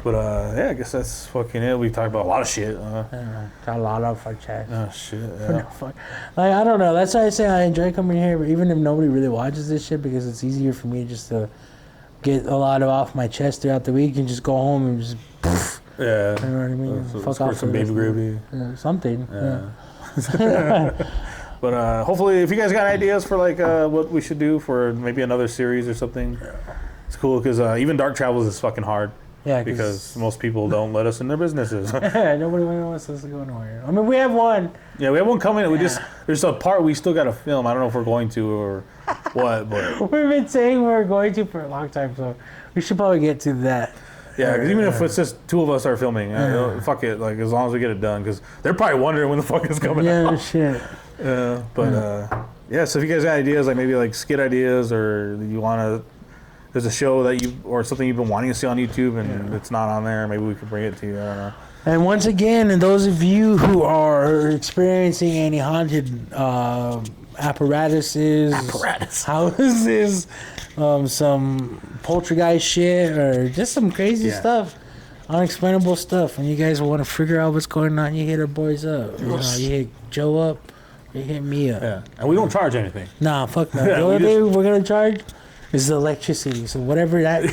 But yeah, I guess that's fucking it. We talked about a lot of shit. Got a lot of our chat. Oh shit. Yeah. Fuck. Like I don't know. That's why I say I enjoy coming here, but even if nobody really watches this shit, because it's easier for me just to get a lot of off my chest throughout the week and just go home and just. Yeah. You know what I mean? Fuck off. Some baby gravy. Yeah, something. Yeah. But hopefully, if you guys got ideas for like what we should do for maybe another series or something, it's cool because even dark travels is fucking hard. Yeah, because most people don't let us in their businesses. Yeah, nobody wants us to go nowhere. I mean, we have one. Yeah, we have one coming. We there's a part we still got to film. I don't know if we're going to or what, but we've been saying we're going to for a long time, so we should probably get to that. yeah, because even if it's just 2 of us are filming, fuck it. Like as long as we get it done, because they're probably wondering when the fuck is coming out. Yeah, shit. Yeah, so if you guys got ideas, like maybe like skit ideas, or you want to, there's a show that you or something you've been wanting to see on YouTube and it's not on there, maybe we could bring it to you. I don't know. And once again, and those of you who are experiencing any haunted apparatuses, houses, some poltergeist shit, or just some crazy stuff, unexplainable stuff, and you guys want to figure out what's going on, you hit our boys up. You know, you hit Joe up, you hit me up. Yeah, and we don't charge anything. Nah, fuck no. The only thing we're gonna charge is the electricity. So whatever that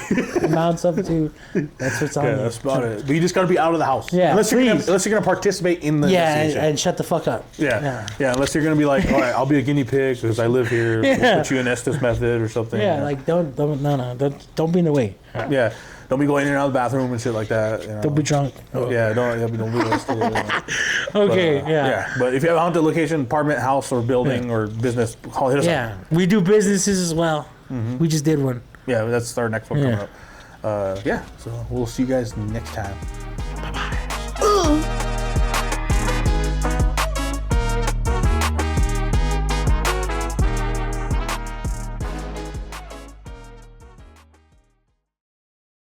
amounts up to, that's what's on Yeah, there. that's about it. But you just got to be out of the house. Yeah, unless please. you're gonna participate in the investigation. and shut the fuck up. Yeah. Unless you're gonna be like, all right, I'll be a guinea pig because I live here. Yeah. We'll put you in Estes method or something. Yeah, like don't be in the way. Yeah, don't be going in and out of the bathroom and shit like that. You know? Don't be drunk. Yeah, don't be arrested. Okay, But, yeah. But if you have a haunted location, apartment, house, or building or business, hit us up. Yeah, we do businesses as well. We just did one. Yeah, that's our next one coming up. So we'll see you guys next time. Bye-bye.